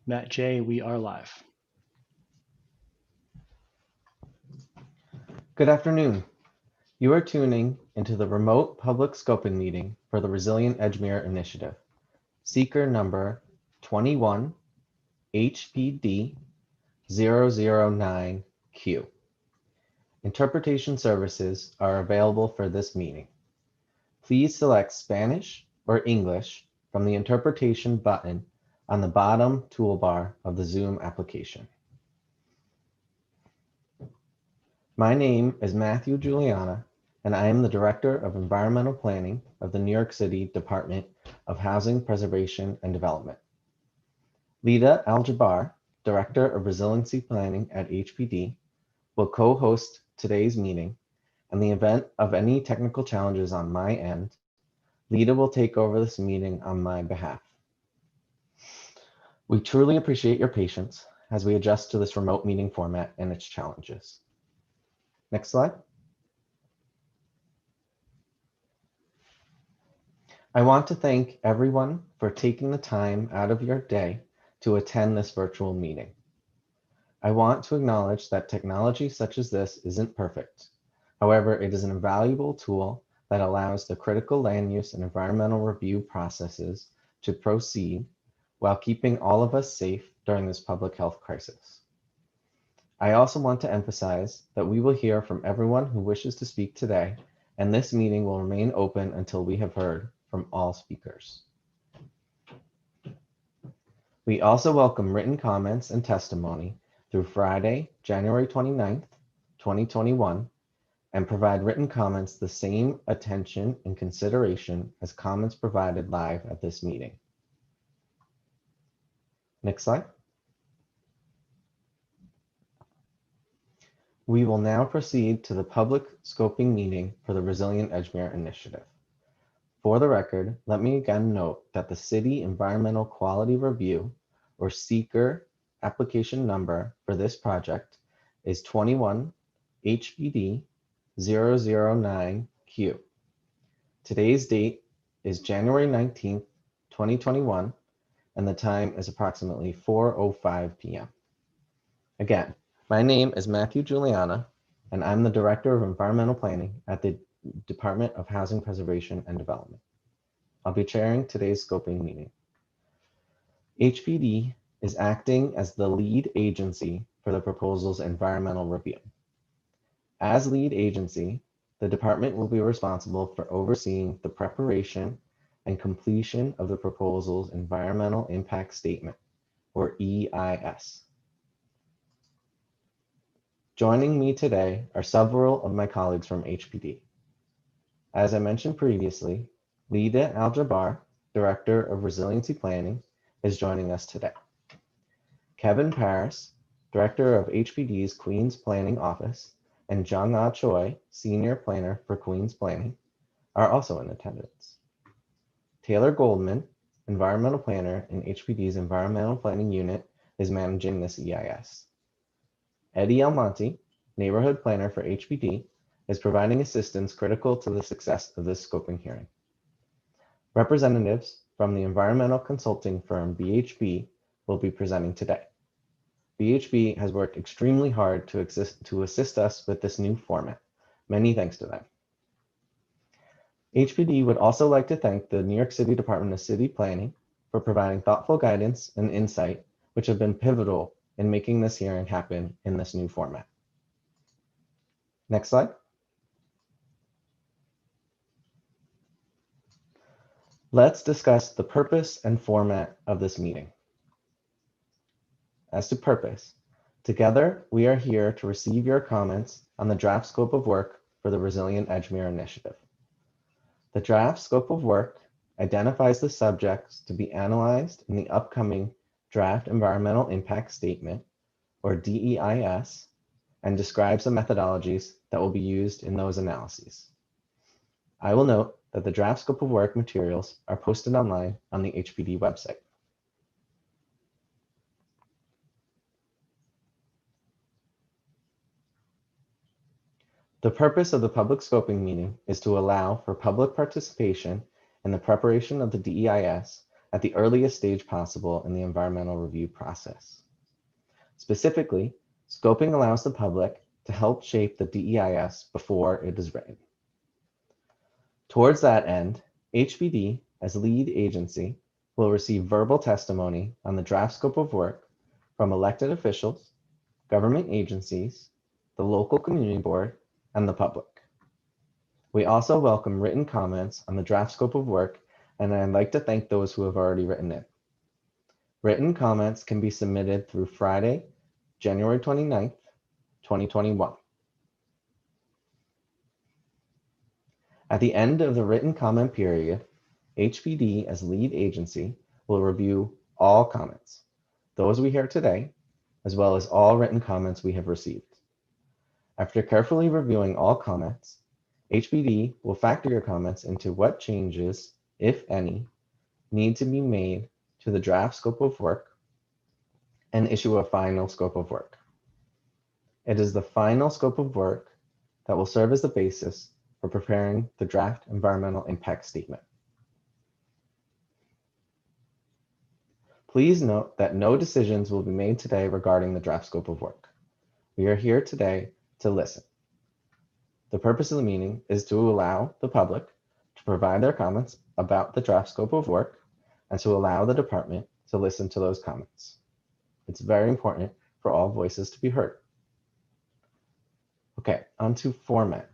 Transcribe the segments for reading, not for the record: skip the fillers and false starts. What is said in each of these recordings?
Matt J, we are live. Good afternoon. You are tuning into the remote public scoping meeting for the Resilient Edgemere Initiative, seeker number 21 HPD 009Q. Interpretation services are available for this meeting. Please select Spanish or English from the interpretation button on the bottom toolbar of the Zoom application. My name is Matthew Juliana, and I am the Director of Environmental Planning of the New York City Department of Housing Preservation and Development. Lida Al-Jabbar, Director of Resiliency Planning at HPD, will co-host today's meeting. In the event of any technical challenges on my end, Lida will take over this meeting on my behalf. We truly appreciate your patience as we adjust to this remote meeting format and its challenges. Next slide. I want to thank everyone for taking the time out of your day to attend this virtual meeting. I want to acknowledge that technology such as this isn't perfect. However, it is an invaluable tool that allows the critical land use and environmental review processes to proceed while keeping all of us safe during this public health crisis. I also want to emphasize that we will hear from everyone who wishes to speak today, and this meeting will remain open until we have heard from all speakers. We also welcome written comments and testimony through Friday, January 29th, 2021, and provide written comments the same attention and consideration as comments provided live at this meeting. Next slide. We will now proceed to the public scoping meeting for the Resilient Edgemere Initiative. For the record, let me again note that the City Environmental Quality Review, or seeker application number for this project is 21 HPD 009Q. Today's date is January 19th, 2021, and the time is approximately 4:05 p.m. Again, my name is Matthew Juliana, and I'm the Director of Environmental Planning at the Department of Housing Preservation and Development. I'll be chairing today's scoping meeting. HPD is acting as the lead agency for the proposal's environmental review. As lead agency, the department will be responsible for overseeing the preparation and completion of the proposal's environmental impact statement, or EIS. Joining me today are several of my colleagues from HPD. As I mentioned previously, Lida Al-Jabbar, Director of Resiliency Planning, is joining us today. Kevin Paris, Director of HPD's Queens Planning Office, and Jung-Ah Choi, Senior Planner for Queens Planning, are also in attendance. Taylor Goldman, Environmental Planner in HPD's Environmental Planning Unit, is managing this EIS. Eddie Almonte, Neighborhood Planner for HPD, is providing assistance critical to the success of this scoping hearing. Representatives from the environmental consulting firm BHB will be presenting today. BHB has worked extremely hard to assist us with this new format. Many thanks to them. HPD would also like to thank the New York City Department of City Planning for providing thoughtful guidance and insight, which have been pivotal in making this hearing happen in this new format. Next slide. Let's discuss the purpose and format of this meeting. As to purpose, together we are here to receive your comments on the draft scope of work for the Resilient Edgemere Initiative. The draft scope of work identifies the subjects to be analyzed in the upcoming Draft Environmental Impact Statement, or DEIS, and describes the methodologies that will be used in those analyses. I will note that the draft scope of work materials are posted online on the HPD website. The purpose of the public scoping meeting is to allow for public participation in the preparation of the DEIS at the earliest stage possible in the environmental review process. Specifically, scoping allows the public to help shape the DEIS before it is written. Towards that end, HPD, as lead agency, will receive verbal testimony on the draft scope of work from elected officials, government agencies, the local community board, and the public. We also welcome written comments on the draft scope of work, and I'd like to thank those who have already written in. Written comments can be submitted through Friday, January 29th, 2021. At the end of the written comment period, HPD as lead agency will review all comments, those we hear today, as well as all written comments we have received. After carefully reviewing all comments, HPD will factor your comments into what changes, if any, need to be made to the draft scope of work and issue a final scope of work. It is the final scope of work that will serve as the basis for preparing the draft environmental impact statement. Please note that no decisions will be made today regarding the draft scope of work. We are here today to listen. The purpose of the meeting is to allow the public to provide their comments about the draft scope of work and to allow the department to listen to those comments. It's very important for all voices to be heard. Okay, on to format.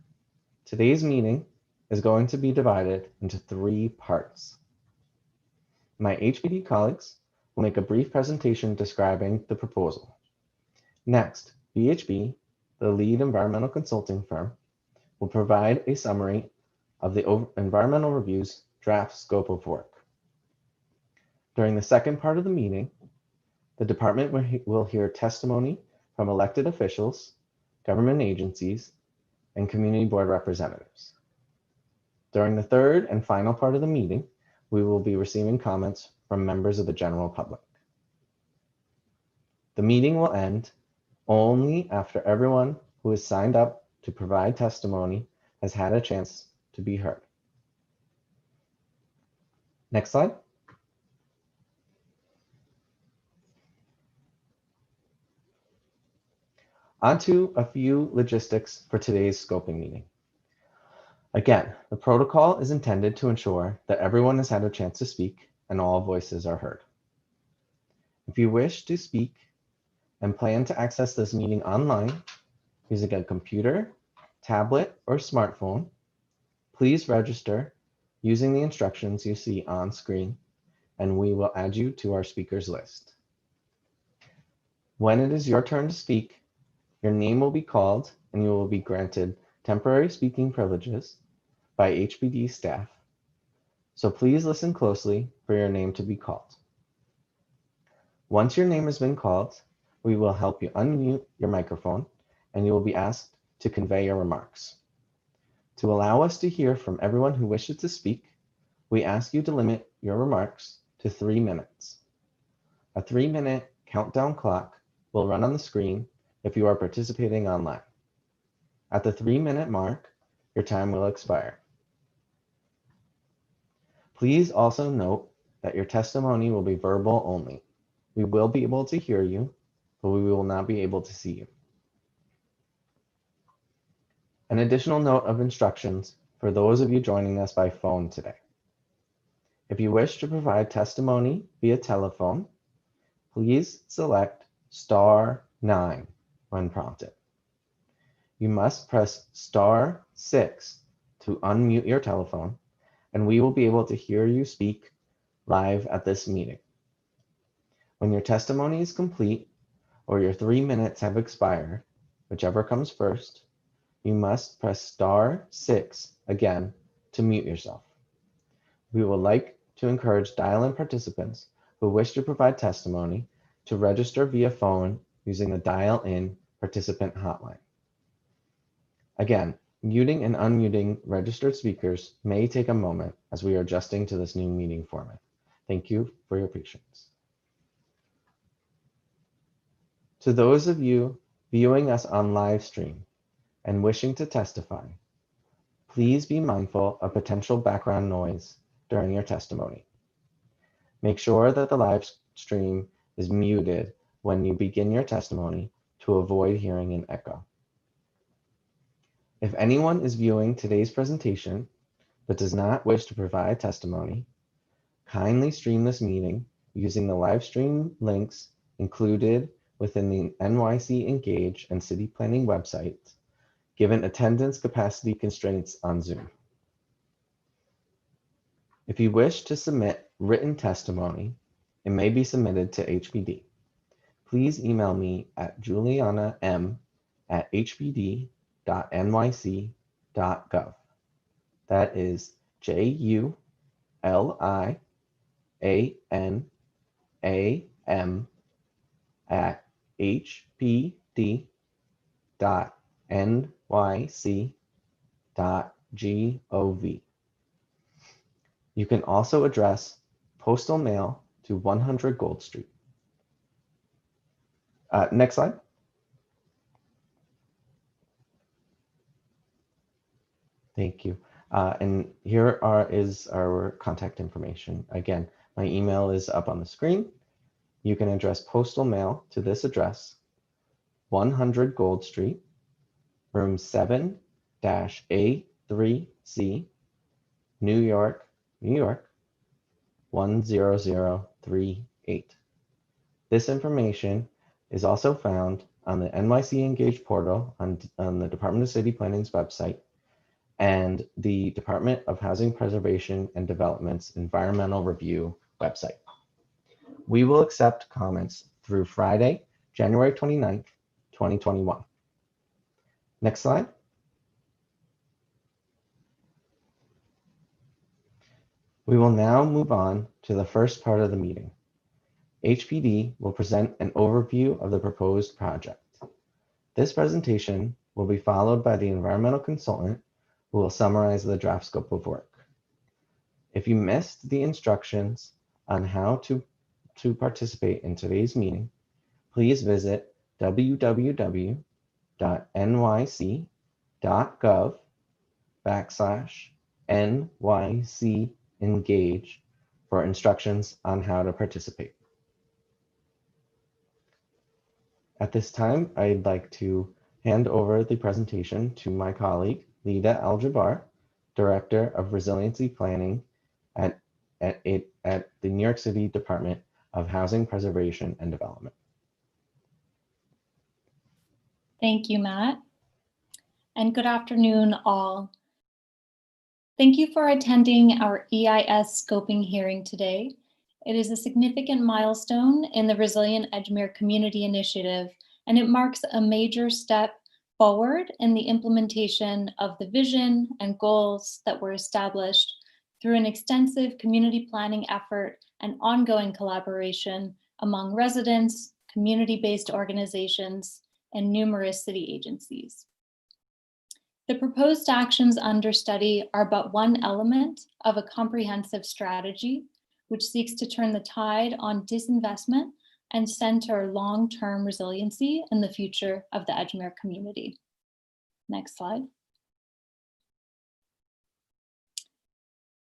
Today's meeting is going to be divided into 3 parts. My HPD colleagues will make a brief presentation describing the proposal. Next, BHB, the lead environmental consulting firm, will provide a summary of the environmental review's draft scope of work. During the second part of the meeting, the department will hear testimony from elected officials, government agencies, and community board representatives. During the third and final part of the meeting, we will be receiving comments from members of the general public. The meeting will end only after everyone who has signed up to provide testimony has had a chance to be heard. Next slide. On to a few logistics for today's scoping meeting. Again, the protocol is intended to ensure that everyone has had a chance to speak and all voices are heard. If you wish to speak and plan to access this meeting online using a computer, tablet, or smartphone, please register using the instructions you see on screen, and we will add you to our speakers list. When it is your turn to speak, your name will be called and you will be granted temporary speaking privileges by HPD staff. So please listen closely for your name to be called. Once your name has been called, we will help you unmute your microphone and you will be asked to convey your remarks. To allow us to hear from everyone who wishes to speak, we ask you to limit your remarks to 3 minutes. A 3-minute countdown clock will run on the screen if you are participating online. At the 3-minute mark, your time will expire. Please also note that your testimony will be verbal only. We will be able to hear you, but we will not be able to see you. An additional note of instructions for those of you joining us by phone today. If you wish to provide testimony via telephone, please select *9 when prompted. You must press *6 to unmute your telephone, and we will be able to hear you speak live at this meeting. When your testimony is complete or your 3 minutes have expired, whichever comes first, you must press *6 again to mute yourself. We would like to encourage dial-in participants who wish to provide testimony to register via phone using the dial-in participant hotline. Again, muting and unmuting registered speakers may take a moment as we are adjusting to this new meeting format. Thank you for your patience. To those of you viewing us on live stream and wishing to testify, please be mindful of potential background noise during your testimony. Make sure that the live stream is muted when you begin your testimony to avoid hearing an echo. If anyone is viewing today's presentation but does not wish to provide testimony, kindly stream this meeting using the live stream links included within the NYC Engage and City Planning websites, given attendance capacity constraints on Zoom. If you wish to submit written testimony, it may be submitted to HPD. Please email me at julianam@hpd.nyc.gov. That is julianam@hpd.nyc.gov. You can also address postal mail to 100 Gold Street. Next slide. Thank you. And here is our contact information. Again, my email is up on the screen. You can address postal mail to this address, 100 Gold Street, room 7-A3C, New York, New York, 10038. This information is also found on the NYC Engage portal on the Department of City Planning's website and the Department of Housing Preservation and Development's Environmental Review website. We will accept comments through Friday, January 29th, 2021. Next slide. We will now move on to the first part of the meeting. HPD will present an overview of the proposed project. This presentation will be followed by the environmental consultant who will summarize the draft scope of work. If you missed the instructions on how to participate in today's meeting, please visit www.nyc.gov/NYC-engage for instructions on how to participate. At this time, I'd like to hand over the presentation to my colleague, Lida Al-Jabbar, Director of Resiliency Planning at the New York City Department of Housing Preservation and Development. Thank you, Matt. And good afternoon, all. Thank you for attending our EIS scoping hearing today. It is a significant milestone in the Resilient Edgemere Community Initiative, and it marks a major step forward in the implementation of the vision and goals that were established through an extensive community planning effort and ongoing collaboration among residents, community-based organizations, and numerous city agencies. The proposed actions under study are but one element of a comprehensive strategy which seeks to turn the tide on disinvestment and center long-term resiliency in the future of the Edgemere community. Next slide.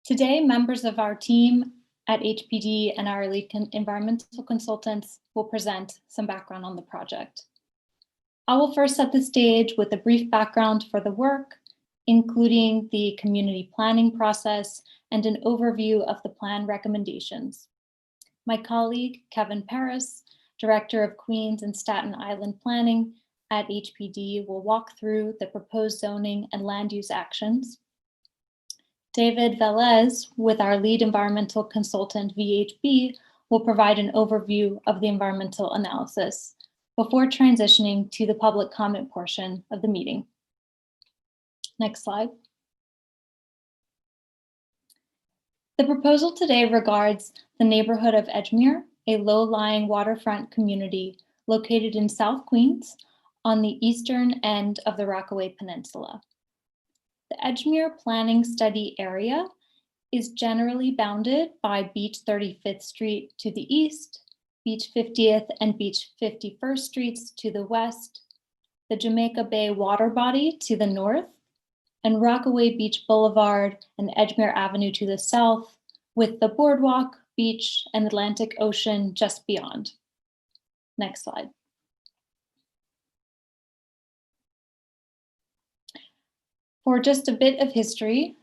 Today, members of our team at HPD and our lead environmental consultants will present some background on the project. I will first set the stage with a brief background for the work, including the community planning process and an overview of the plan recommendations. My colleague, Kevin Paris, Director of Queens and Staten Island Planning at HPD, will walk through the proposed zoning and land use actions. David Velez, with our lead environmental consultant, VHB, will provide an overview of the environmental analysis before transitioning to the public comment portion of the meeting. Next slide. The proposal today regards the neighborhood of Edgemere, a low-lying waterfront community located in South Queens on the eastern end of the Rockaway Peninsula. The Edgemere Planning Study area is generally bounded by Beach 35th Street to the east, Beach 50th and Beach 51st Streets to the west, the Jamaica Bay water body to the north, and Rockaway Beach Boulevard and Edgemere Avenue to the south, with the boardwalk beach, and Atlantic Ocean just beyond. Next slide. For just a bit of history,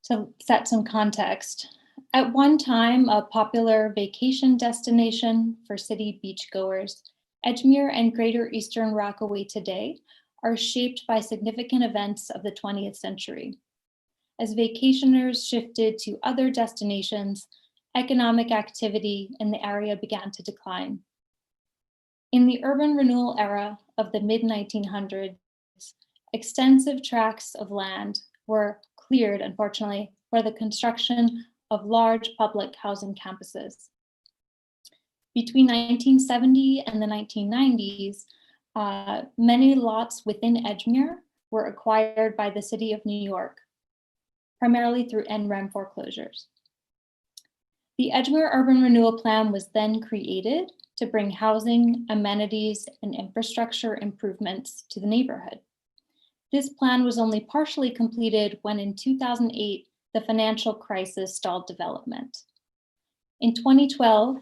to set some context, at one time a popular vacation destination for city beachgoers, Edgemere and Greater Eastern Rockaway today are shaped by significant events of the 20th century. As vacationers shifted to other destinations, economic activity in the area began to decline. In the urban renewal era of the mid-1900s, extensive tracts of land were cleared, unfortunately, for the construction of large public housing campuses. Between 1970 and the 1990s, many lots within Edgemere were acquired by the City of New York, primarily through NREM foreclosures. The Edgemere Urban Renewal Plan was then created to bring housing, amenities, and infrastructure improvements to the neighborhood. This plan was only partially completed when in 2008, the financial crisis stalled development. In 2012,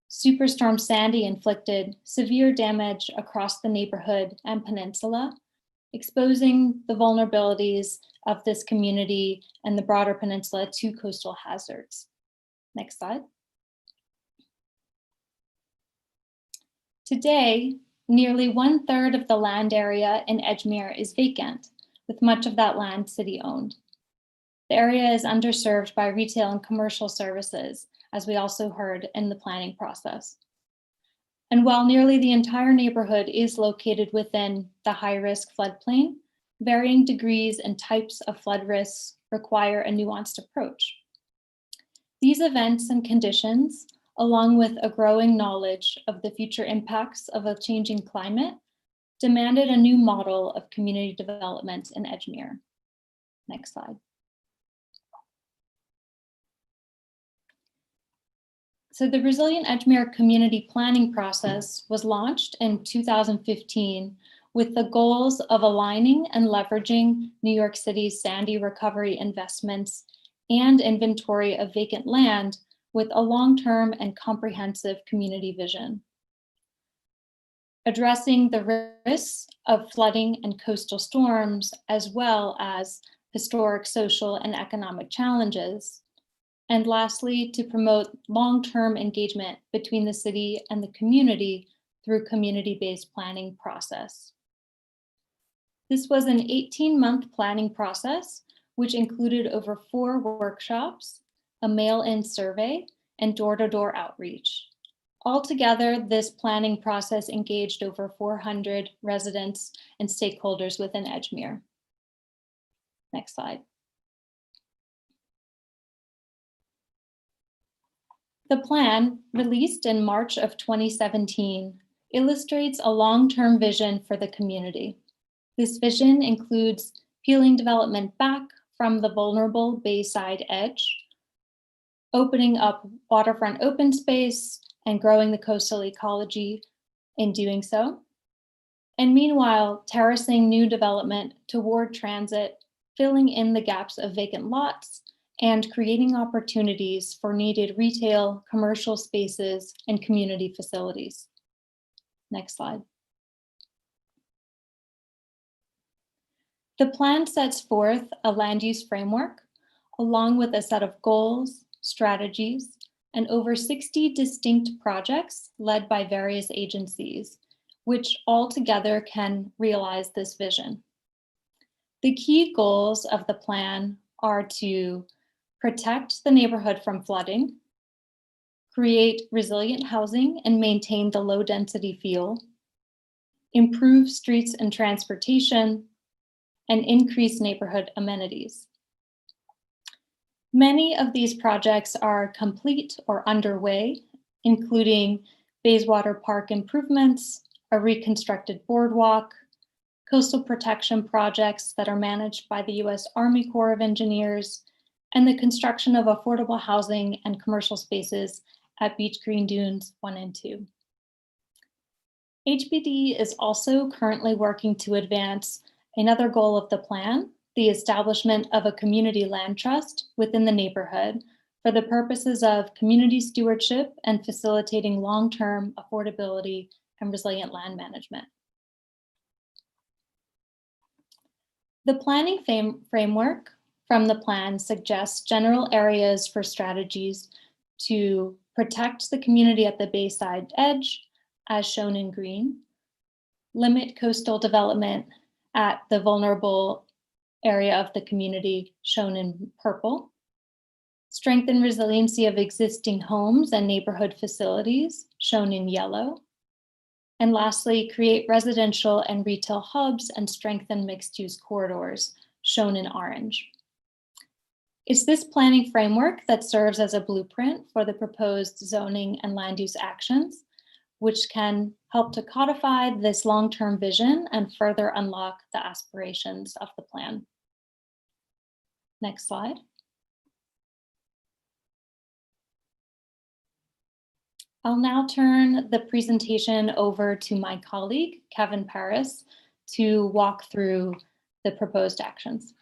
Superstorm Sandy inflicted severe damage across the neighborhood and peninsula, exposing the vulnerabilities of this community and the broader peninsula to coastal hazards. Next slide. Today, nearly 1/3 of the land area in Edgemere is vacant, with much of that land city-owned. The area is underserved by retail and commercial services, as we also heard in the planning process. And while nearly the entire neighborhood is located within the high-risk floodplain, varying degrees and types of flood risks require a nuanced approach. These events and conditions, along with a growing knowledge of the future impacts of a changing climate, demanded a new model of community development in Edgemere. Next slide. So the Resilient Edgemere community planning process was launched in 2015 with the goals of aligning and leveraging New York City's Sandy recovery investments and inventory of vacant land with a long-term and comprehensive community vision. Addressing the risks of flooding and coastal storms, as well as historic, social, and economic challenges. And lastly, to promote long-term engagement between the city and the community through community-based planning process. This was an 18-month planning process, which included over 4 workshops, a mail-in survey, and door-to-door outreach. Altogether, this planning process engaged over 400 residents and stakeholders within Edgemere. Next slide. The plan, released in March of 2017, illustrates a long-term vision for the community. This vision includes peeling development back from the vulnerable Bayside edge, opening up waterfront open space, and growing the coastal ecology in doing so. And meanwhile, terracing new development toward transit, filling in the gaps of vacant lots, and creating opportunities for needed retail, commercial spaces, and community facilities. Next slide. The plan sets forth a land use framework, along with a set of goals, strategies, and over 60 distinct projects led by various agencies, which all together can realize this vision. The key goals of the plan are to protect the neighborhood from flooding, create resilient housing and maintain the low density feel, improve streets and transportation, and increase neighborhood amenities. Many of these projects are complete or underway, including Bayswater Park improvements, a reconstructed boardwalk, coastal protection projects that are managed by the U.S. Army Corps of Engineers, and the construction of affordable housing and commercial spaces at Beach Green Dunes 1 and 2. HPD is also currently working to advance another goal of the plan, the establishment of a community land trust within the neighborhood for the purposes of community stewardship and facilitating long-term affordability and resilient land management. The planning framework from the plan suggests general areas for strategies to protect the community at the bayside edge, as shown in green, limit coastal development at the vulnerable area of the community, shown in purple, strengthen resiliency of existing homes and neighborhood facilities, shown in yellow, and lastly, create residential and retail hubs and strengthen mixed-use corridors, shown in orange. It's this planning framework that serves as a blueprint for the proposed zoning and land use actions, which can help to codify this long-term vision and further unlock the aspirations of the plan. Next slide. I'll now turn the presentation over to my colleague, Kevin Paris, to walk through the proposed actions.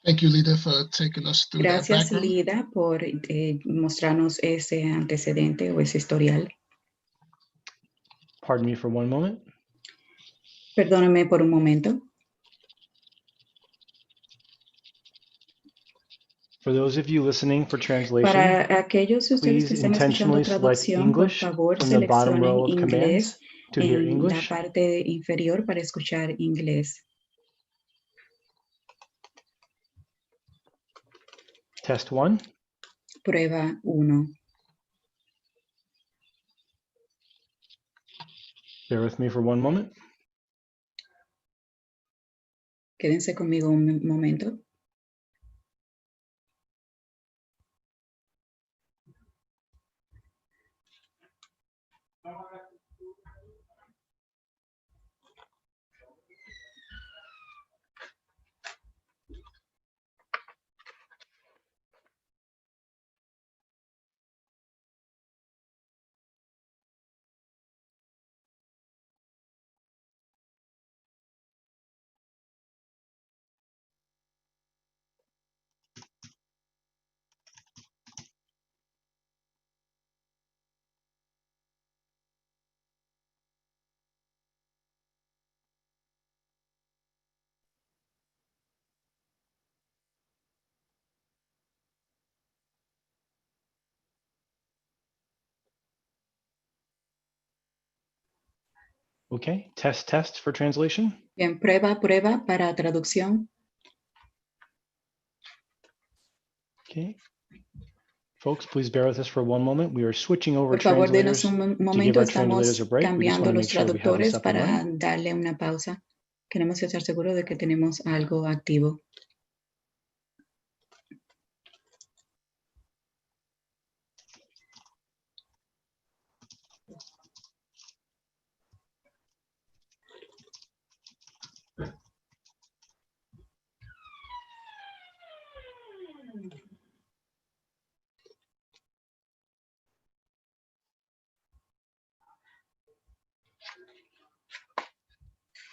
Thank you, Lida, for taking us through that Gracias, background. Lida, por mostrarnos ese antecedente o ese historial. Pardon me for one moment. Perdóname por un momento. For those of you listening for translation, Para aquellos de ustedes que please están escuchando intentionally select traducción, por English favor, from the bottom seleccionen row of inglés commands to hear en la English. parte inferior para escuchar inglés. Test 1. Prueba 1. Bear with me for one moment. Quédense conmigo un momento. Okay, test for translation. Bien, prueba para traducción. Okay. Folks, please bear with us for one moment. We are switching over Por favor, denos translators un to give momento. our translators Estamos a break. We just cambiando want to los make sure we have this traductores up and para running. darle una pausa. Queremos estar seguros de que tenemos algo activo.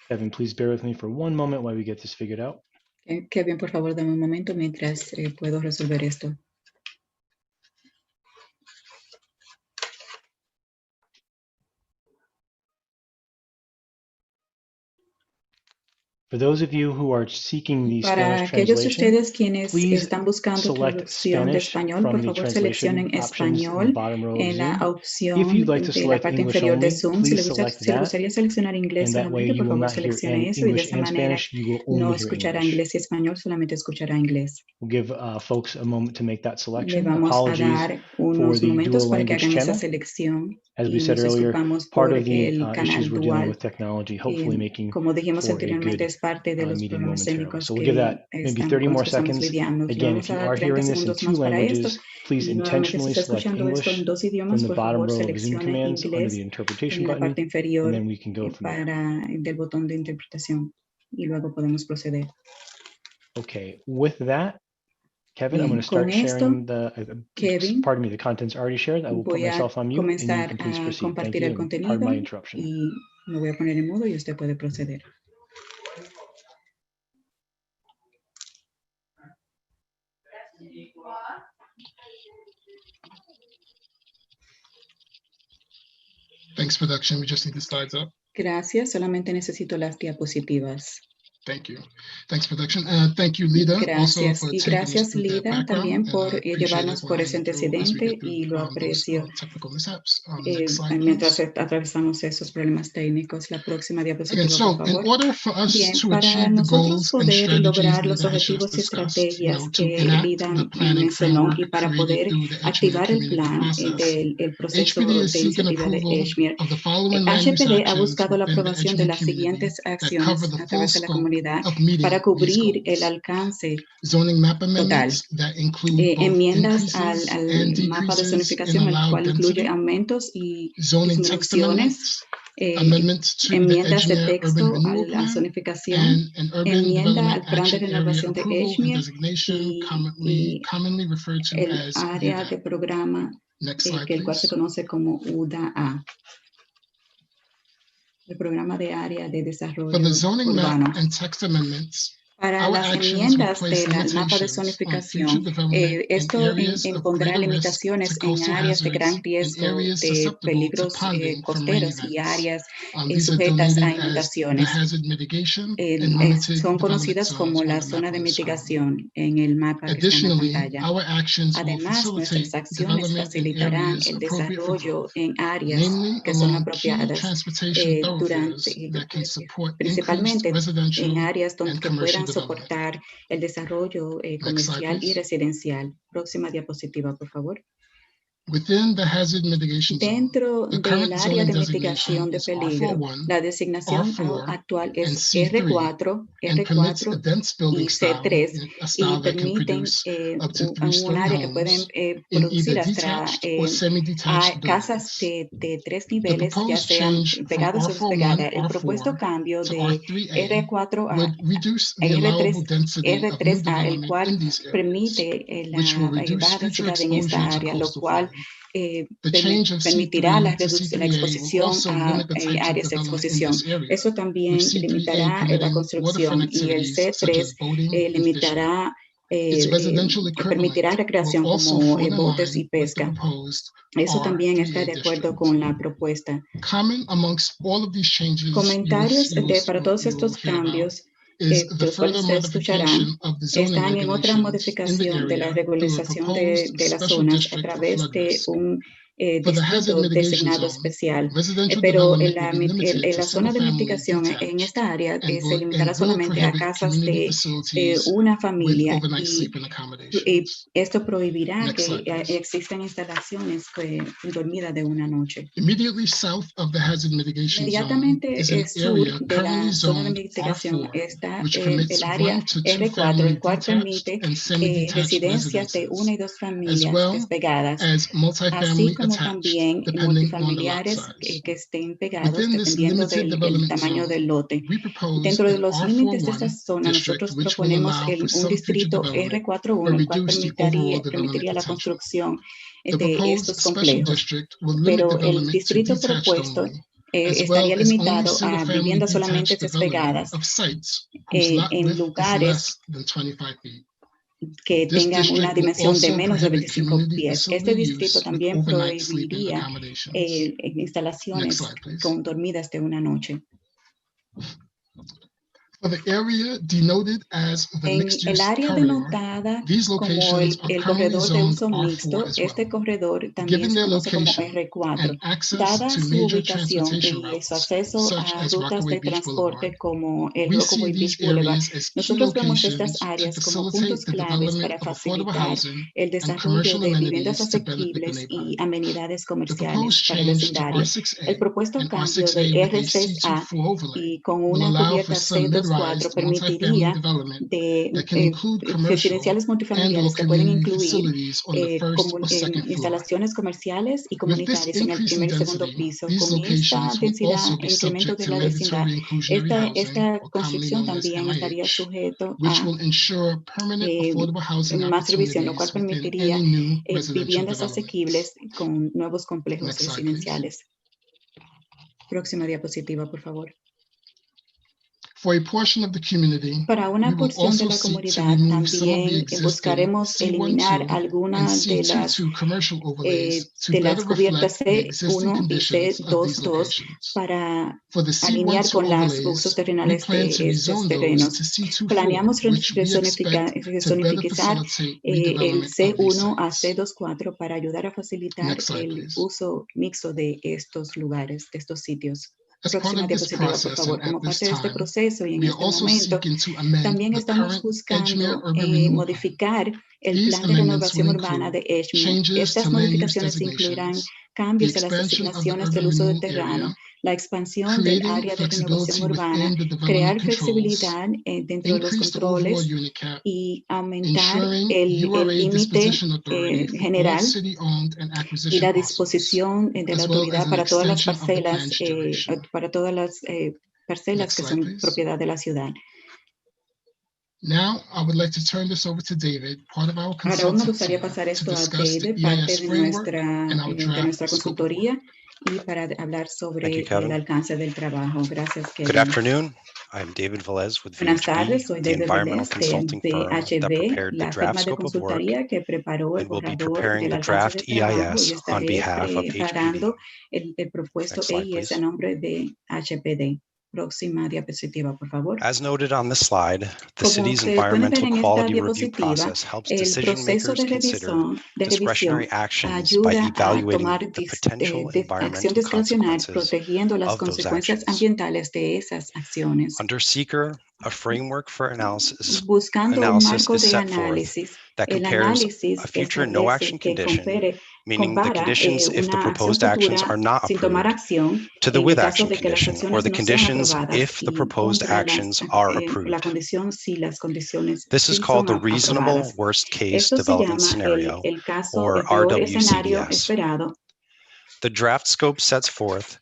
Kevin, please bear with me for one moment while we get this figured out. Kevin, por favor, dame un momento mientras puedo resolver esto. For those of you who are seeking the Para Spanish aquellos de translation, ustedes quienes please están buscando select traducción de Spanish español, from por the favor translation seleccionen options in the español bottom row of en la Zoom. opción If you'd like to de la select parte English inferior de only, Zoom. Si please le select that, gustaría seleccionar inglés and that way solamente, you por will favor not hear seleccione eso y de English esa and manera Spanish, you will no only hear escuchará English. inglés y español, solamente escuchará inglés. We'll give folks a moment to make that Le selection. vamos a Apologies dar for unos the momentos dual para que language hagan esa channel. selección As we y said nos earlier, disculpamos part por of the el issues canal we're dealing dual. with technology, hopefully making Como dijimos for a anteriormente, good es parte de los meeting problemas momentarily. técnicos So we'll give que that maybe 30 con los more que estamos seconds. lidiando. Le Again, vamos if a you dar are 30 hearing this in segundos two más para esto. languages, please Y nuevamente, si intentionally está select escuchando esto en English dos from idiomas, the por bottom favor, row of Zoom seleccione commands under the inglés interpretation en la button, parte and inferior then we can go from there. del botón de interpretación. Y luego podemos proceder. Okay, with that, Kevin, I'm Bien, going to con start esto, sharing the, Kevin, pardon me, the content's already shared. I will put voy a myself on mute and you comenzar can please a proceed. Thank compartir you, el and pardon contenido my interruption. y me voy a poner en mudo y usted puede proceder. Thanks, production. We just need the slides up. Gracias, solamente necesito las diapositivas. Thank you. Thanks, production. Thank you, Lida, also Gracias. for Y taking us gracias, through that Lida, background. también And I por appreciate llevarnos por ese everyone hanging through as we antecedente get through y lo those aprecio technical mishaps. Next slide, mientras please. atravesamos esos problemas técnicos. La próxima Again, diapositiva, so por in favor. order for us Bien, to para achieve the nosotros goals and poder strategies lograr los Lida has just objetivos y discussed, estrategias to que enact Lida the planning mencionó framework y para created poder through the Edgemere activar el community plan process, del proceso HPD is de seeking iniciativa de approval Edgemere, of the following land use HPD ha actions buscado la within the aprobación de Edgemere las community siguientes that acciones cover the a full través de la scope comunidad of meeting para these cubrir el goals. alcance Zoning map total. amendments that include both Enmiendas increases al and mapa de decreases in zonificación, el allowed cual incluye density, aumentos y zoning text disminuciones, amendments to the enmiendas de Edgemere Urban texto a Renewal la Plan, zonificación, and an Urban enmienda Development al plan de Action Area renovación de Approval and Edgemere Designation, y commonly referred to el as área de UDAP. programa, Next slide, el cual se please. conoce como UDA, el programa de área de For desarrollo the zoning map urbano. and text amendments, Para our las actions will enmiendas place del mapa de limitations on future zonificación, development in esto areas of impondrá greater risk limitaciones to en coastal áreas de gran hazards and riesgo areas de susceptible to peligros ponding from rain costeros y events. áreas These are sujetas a denoted as the inundaciones. hazard mitigation and limited Son development conocidas zones como on la the zona map de on the screen. mitigación en el mapa que está en la Additionally, pantalla. our actions will Además, nuestras facilitate acciones development in facilitarán areas el appropriate for desarrollo growth, en áreas namely que son along key apropiadas transportation thoroughfares durante, that can support increased principalmente en residential áreas and que commercial puedan development. soportar el desarrollo Next slide, comercial y please. residencial. Próxima diapositiva, por favor. Within the hazard mitigation zone, Dentro the del current área zoning de designation mitigación de is peligro, R41, la designación R4, actual and es C3, R4, and permits a R4 dense y building style, C3 a y style that can permiten produce up to un 3-story área que pueden homes in producir either hasta detached or semi-detached casas buildings. de 3 The niveles, ya proposed sean change from pegadas o R41, despegadas. El propuesto R4 cambio to de R3A R4 a would reduce the allowable R3, density of new R3A, el development cual in these areas, permite which will la reduce baja future densidad en esta exposure to área, lo coastal cual flooding. The change of permitirá C3 to la C3A will exposición also a limit the types of áreas de development in exposición. this area, Eso with también C3A limitará la permitting waterfront construcción y el activities such C3 as boating and fishing. limitará, Its residential permitirá equivalent will recreación also como fall in botes y line with the pesca. proposed Eso también está R3A de acuerdo district. con la propuesta. Common amongst all of these changes Comentarios para todos you will estos hear about cambios is de the los cuales further ustedes escucharán, modification of the zoning están en otra regulations in the modificación de la area through a regularización proposed de las special zonas a district for través flood de risk. un For the hazard distrito mitigation designado zone, especial. residential Pero development will be limited to la zona de single-family mitigación en detached esta área and se limitará will solamente a prohibit casas community de facilities una with familia overnight y sleeping accommodations. esto prohibirá Next que slide, please. existan instalaciones dormidas de una noche. Immediately south of the hazard mitigation zone Inmediatamente is an sur area de currently la zona de zoned mitigación R4, está which permits el área 1 to 2 R4, family el cual detached permite and semi-detached residencias de una y residences, dos as familias well despegadas, as así multifamily como attached, también depending on the lot multifamiliares size. que estén pegados Within this dependiendo limited del development tamaño zone, del lote. we propose Dentro de an los límites de esta R41 zona, district, nosotros which will proponemos allow for un some future distrito development, but R41, el cual reduce the overall development permitiría la potential. construcción The de proposed estos special complejos. district will limit Pero el development to distrito detached propuesto only, as well estaría as only limitado a single-family viviendas solamente detached development despegadas of sites whose lot en width is lugares less than 25 feet. que This tengan una district will dimensión de also menos de prohibit 25 community pies. Este facility distrito use with también overnight sleeping prohibiría accommodations. Next instalaciones slide, please. con dormidas de una noche. For the area denoted as the En el mixed-use área corridor, denotada these como locations are el currently corredor de zoned uso mixto, R4 as well. este corredor también Given se their conoce como location R4. and access Dada to su major ubicación transportation y su routes, acceso such a as rutas Rockaway de Beach Boulevard, transporte como el we Rockaway see Beach these Boulevard, areas as key nosotros vemos estas locations to áreas como facilitate puntos the claves development para of affordable facilitar housing el and desarrollo commercial de viviendas amenities to benefit the asequibles neighborhood. y amenidades The comerciales proposed para el change to vecindario. El R6A propuesto and cambio de R6A with a R6A C24 overlay y con will una allow for cubierta some C2 authorized 4 multifamily permitiría development de that can include commercial residenciales and/or multifamiliares que pueden community incluir facilities on the first or second floor. instalaciones comerciales y With this comunitarias en el increase in primer y segundo density, piso. these Con esta locations will densidad also e be incremento subject de to la vecindad, mandatory inclusionary housing, esta or commonly construcción known as también estaría MIH, sujeto which a will ensure permanent affordable housing más revisión, lo cual opportunities within permitiría any new residential viviendas developments. asequibles con nuevos complejos Next slide, please. residenciales. Próxima diapositiva, por favor. For a portion of the community, Para una we will porción de also la seek to comunidad remove some of the también existing buscaremos eliminar C12 and algunas de las C22 commercial overlays to better cubiertas reflect the existing C1 y conditions of these C22 locations. para For the alinear C12 con los overlays, usos we terrenales plan de to estos rezone those terrenos. to C24, Planeamos which we expect to better rezonificar facilitate el redevelopment of these C1 a sites. C24 para ayudar a facilitar Next slide, el please. uso mixto de estos lugares, de estos sitios. As part Próxima of this diapositiva, por process favor. and at Como this parte de este time, proceso y en we are este also momento, seeking to amend también the estamos current Edgemere buscando Urban Renewal Plan. modificar el These plan de amendments will renovación urbana de include Edgemere. changes to Estas land use modificaciones incluirán designations, the cambios a las expansion of the designaciones del urban uso del renewal terreno, area, la expansión del creating área de renovación flexibility urbana, within the development crear controls, flexibilidad dentro de los increase the overall controles unit cap, y aumentar ensuring el URA límite disposition authority for all general city-owned and y acquisition la parcels, disposición de la as well as autoridad an para todas las extension of the parcelas, plan's duration. parcelas Next que slide, son please. propiedad de la ciudad. Now, I would like to turn this over to David, part of our Ahora me consultant gustaría team, pasar to esto a discuss the David, parte EIS de framework and our nuestra draft scope of work. consultoría y para hablar sobre Thank you, Kevin. el alcance del trabajo. Gracias, Good Kevin. afternoon. I'm David Velez with Buenas tardes, VHB, soy the David environmental Velez consulting de firm that VHB, prepared the la draft firma de scope of work consultoría que preparó el and will be borrador preparing del the alcance draft del trabajo y EIS on estaré behalf of HPD. preparando el propuesto Next slide, EIS a please. nombre de HPD. Próxima diapositiva, por favor. As noted on the slide, the Como city's se puede ver environmental en esta quality review diapositiva, process helps el decision proceso makers consider de revisión discretionary actions by ayuda a evaluating tomar the potential acción environmental discrecional, consequences protegiendo las of those consecuencias actions. ambientales de esas acciones. Under Seeker, a framework for analysis Buscando un marco is de set forth análisis, that el compares análisis a future no action establece que condition, meaning the compara conditions if the una acción proposed actions futura are not sin tomar approved, acción to the en with el caso action de que las condition, or acciones the no sean conditions aprobadas if the y proposed contra actions are la approved. condición si las condiciones This is sí called son the reasonable aprobadas. worst case Esto se development llama scenario, el caso or de peor escenario RWCDS. esperado. The draft scope sets forth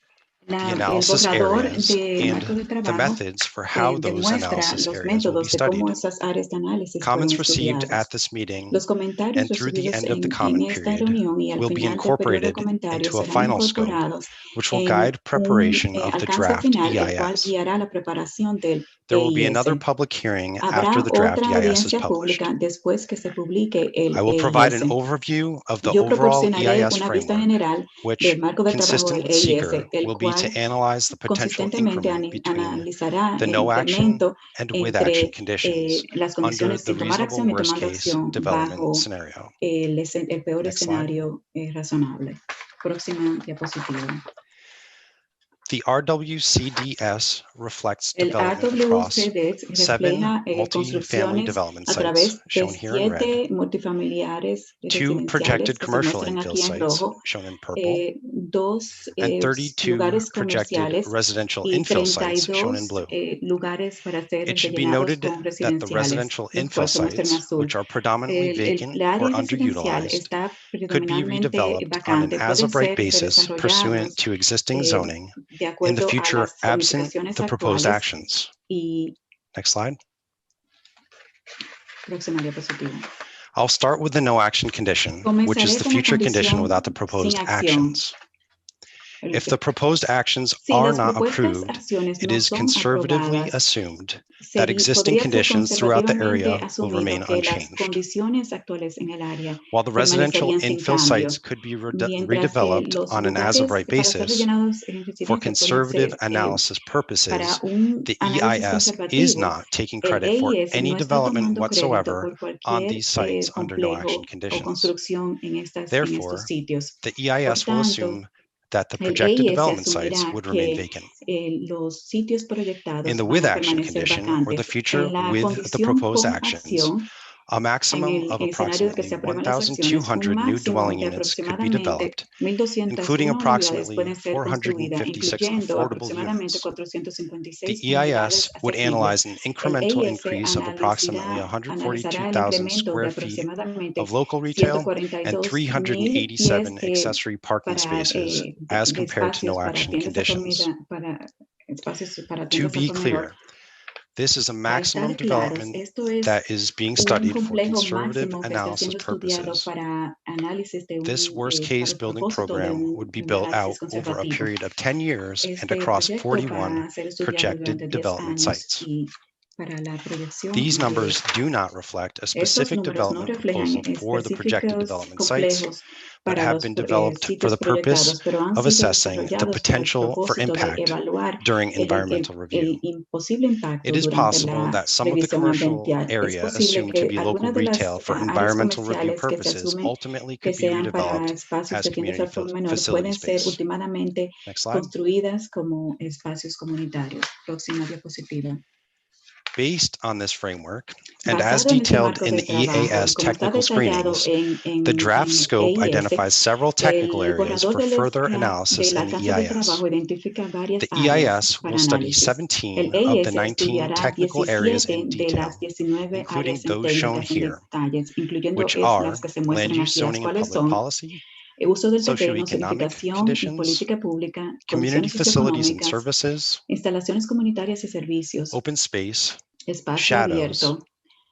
the El analysis borrador areas del and marco de the trabajo methods for how those demuestra analysis los areas will be métodos de cómo studied. esas áreas de análisis fueron Comments received estudiadas. at this meeting Los comentarios and through the recibidos end of the en comment esta period reunión y al will be final del periodo de incorporated comentarios into a serán final scope, incorporados which will en guide preparation un of the alcance draft final, el cual EIS. guiará la preparación del There will be EIS. another public hearing Habrá after the draft otra EIS is audiencia published. pública después que se publique el I will provide EIS. an overview of the Yo overall proporcionaré EIS una vista framework, general which, del marco de trabajo consistent del with EIS, Seeker, el will be to cual analyze the potential consistentemente increment between analizará the el no action incremento and with action entre conditions las under condiciones the sin tomar reasonable acción y worst tomando case acción development bajo scenario. el peor Next slide. escenario razonable. Próxima diapositiva. The RWCDS reflects El development across RWCDS 7 refleja multifamily construcciones development a sites, través de shown here in red, 7 multifamiliares 2 residenciales projected que se commercial muestran infill aquí en sites, rojo, shown in purple, 2 and 32 lugares projected comerciales residential y infill sites, shown in 32 blue. lugares para ser It should be rellenados noted con that the residenciales, residential los infill cuales se muestran en sites, azul. which are predominantly vacant La or área residencial underutilized, está could be predominantemente redeveloped on an vacante, pueden as-of-right ser basis pursuant desarrollados to existing zoning de in the acuerdo a future las absent zonificaciones the proposed actuales. actions. Y Next slide. próxima diapositiva. I'll start with the no action condition, which is Comenzaré the con la future condition condición without the proposed sin acción. actions. If the proposed actions Si are las not propuestas approved, acciones it no is son conservatively aprobadas, assumed that existing podría ser conditions throughout the conservativamente area will remain asumido que las unchanged. condiciones actuales en el área While the residential permanecerían sin infill cambio, sites could be mientras que redeveloped los on an lugares as-of-right para ser basis, rellenados en for residencia pueden conservative ser analysis para purposes, un the análisis EIS is conservativo. not taking El credit for EIS any no está development tomando crédito whatsoever por on cualquier these sites under no action complejo o conditions. construcción en estos Therefore, sitios. the Por EIS will tanto, assume that the el projected EIS development sites asumirá would remain que vacant. los sitios In proyectados the van with a action permanecer condition, or the vacantes. future En la with the condición proposed con actions, acción, A maximum of escenario de que approximately se aprueben las acciones, un 1,200 new máximo dwelling de units could be aproximadamente developed, 1.201 including unidades approximately pueden ser construidas, 456 incluyendo affordable aproximadamente units. The 456 EIS unidades would asequibles. analyze an El incremental EIS increase of approximately analizará el 142,000 incremento de square feet aproximadamente of local retail and 142,000 pies 387 accessory parking para, spaces de, as de compared to espacios no para action tiendas de conditions. comida, para espacios para To tiendas al be por menor. clear, this is a Para maximum estar claros, development esto es that is being un studied for complejo conservative máximo que está analysis siendo estudiado purposes. para análisis de This para worst-case el building propósito de program would be un built out análisis over a conservativo. period of 10 years and Este across proyecto 41 va a ser estudiado durante projected 10 development años sites. y para la proyección These de numbers do not reflect a estos specific números no development reflejan proposal for the projected específicos development sites, complejos but para have los been developed for sitios the purpose proyectados, pero han of sido assessing the desarrollados para el potential for propósito de impact evaluar during environmental review. posible impacto It is durante possible la that some of the revisión commercial ambiental. Es area posible assumed to que be local algunas de retail las for áreas environmental review comerciales que se purposes asume ultimately que could be sean para redeveloped espacios as de tiendas community al por menor facility pueden ser space. últimamente Next slide. construidas como espacios comunitarios. Próxima diapositiva. Based on this framework, and as Basado en ese detailed marco in de the trabajo, EAS como está technical detallado screenings, en the draft el scope EIS, identifies several technical el areas borrador for further de analysis in la the carta de EIS. trabajo identifica varias The áreas EIS para will study análisis. El 17 of the EIS 19 estudiará technical areas 17 in de detail, las 19 including áreas en those shown técnicas en here, detalles, incluyendo which are las que se land muestran use, aquí, las zoning, and cuales public son policy, el uso del terreno, socioeconomic zonificación y conditions, política pública, community condiciones facilities and socioeconómicas, services, instalaciones comunitarias y servicios, open space, espacio shadows, abierto,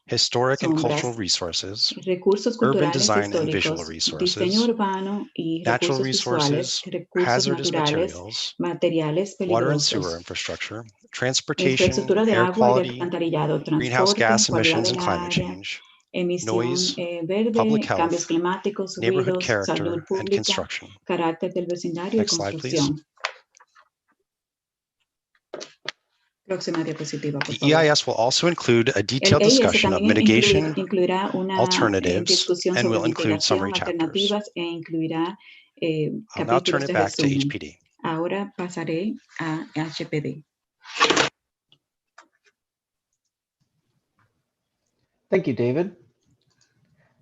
historic and cultural sombras, resources, recursos urban culturales design and visual históricos, diseño resources, urbano y natural recursos visuales, resources, recursos hazardous naturales, materials, materiales water and sewer peligrosos, infrastructure, transportation, infraestructura de air agua y de quality, alcantarillado, greenhouse transporte, gas calidad emissions del and climate aire, change, emisión noise, public verde, cambios health, climáticos, neighborhood ruidos, salud character, and pública, construction. carácter del vecindario y Next slide, please. construcción. Próxima diapositiva, por The favor. EIS will also include a El detailed EIS discussion of también mitigation incluirá una alternatives discusión and sobre will include summary mitigación, chapters. alternativas e incluirá I'll now turn capítulos it de back to resumen. HPD. Ahora pasaré a HPD. Thank you, David.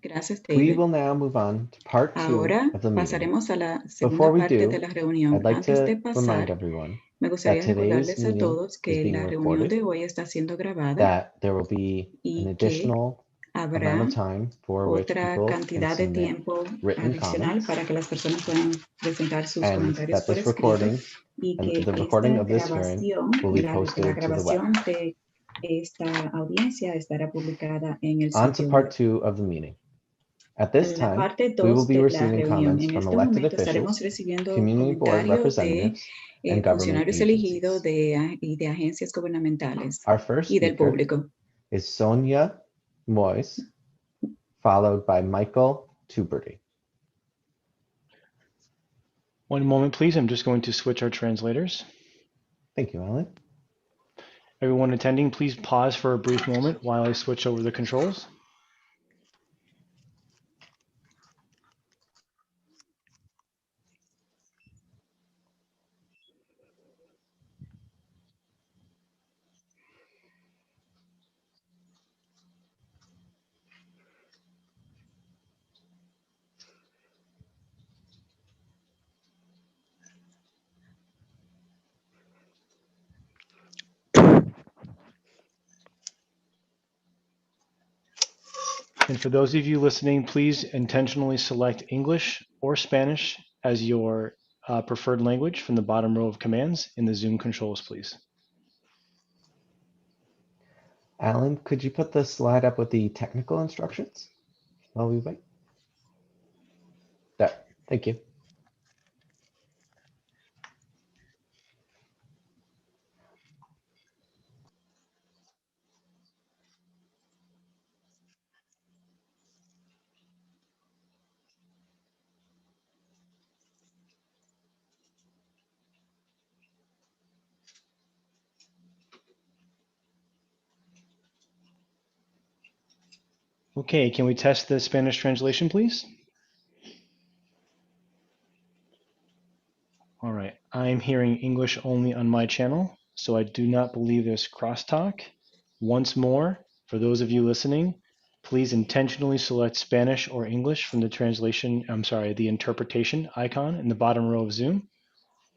Gracias, We David. will now move on to part 2 Ahora of the meeting. pasaremos a la Before segunda we parte do, de la reunión. I'd like Antes de to remind pasar, everyone me gustaría that today's recordarles a meeting todos is que being la reunión recorded, de hoy está siendo grabada that there will be an y que additional amount habrá of time for which otra people can cantidad de submit tiempo written adicional comments, para que las personas puedan presentar sus and comentarios that por this escrito recording y and que the esta recording of this hearing grabación, will be la posted to the web. grabación de esta audiencia estará publicada en el On to sitio part web. 2 of the meeting. At this La time, parte we will 2 be de la receiving reunión. comments En from este elected momento estaremos officials, recibiendo community board comentarios de representatives, and government funcionarios elegidos agencies. y de agencias gubernamentales Our first y del speaker público. is Sonia Moyes, followed by Michael Tuberty. One moment, please. I'm just going to switch our translators. Thank you, Alan. Everyone attending, please pause for a brief moment while I switch over the controls. And for those of you listening, please intentionally select English or Spanish as your preferred language from the bottom row of commands in the Zoom controls, please. Alan, could you put the slide up with the technical instructions while we wait? There, thank you. Okay, can we test the Spanish translation, please? All right, I'm hearing English only on my channel, so I do not believe there's crosstalk. Once more, for those of you listening, please intentionally select Spanish or English from the the interpretation icon in the bottom row of Zoom.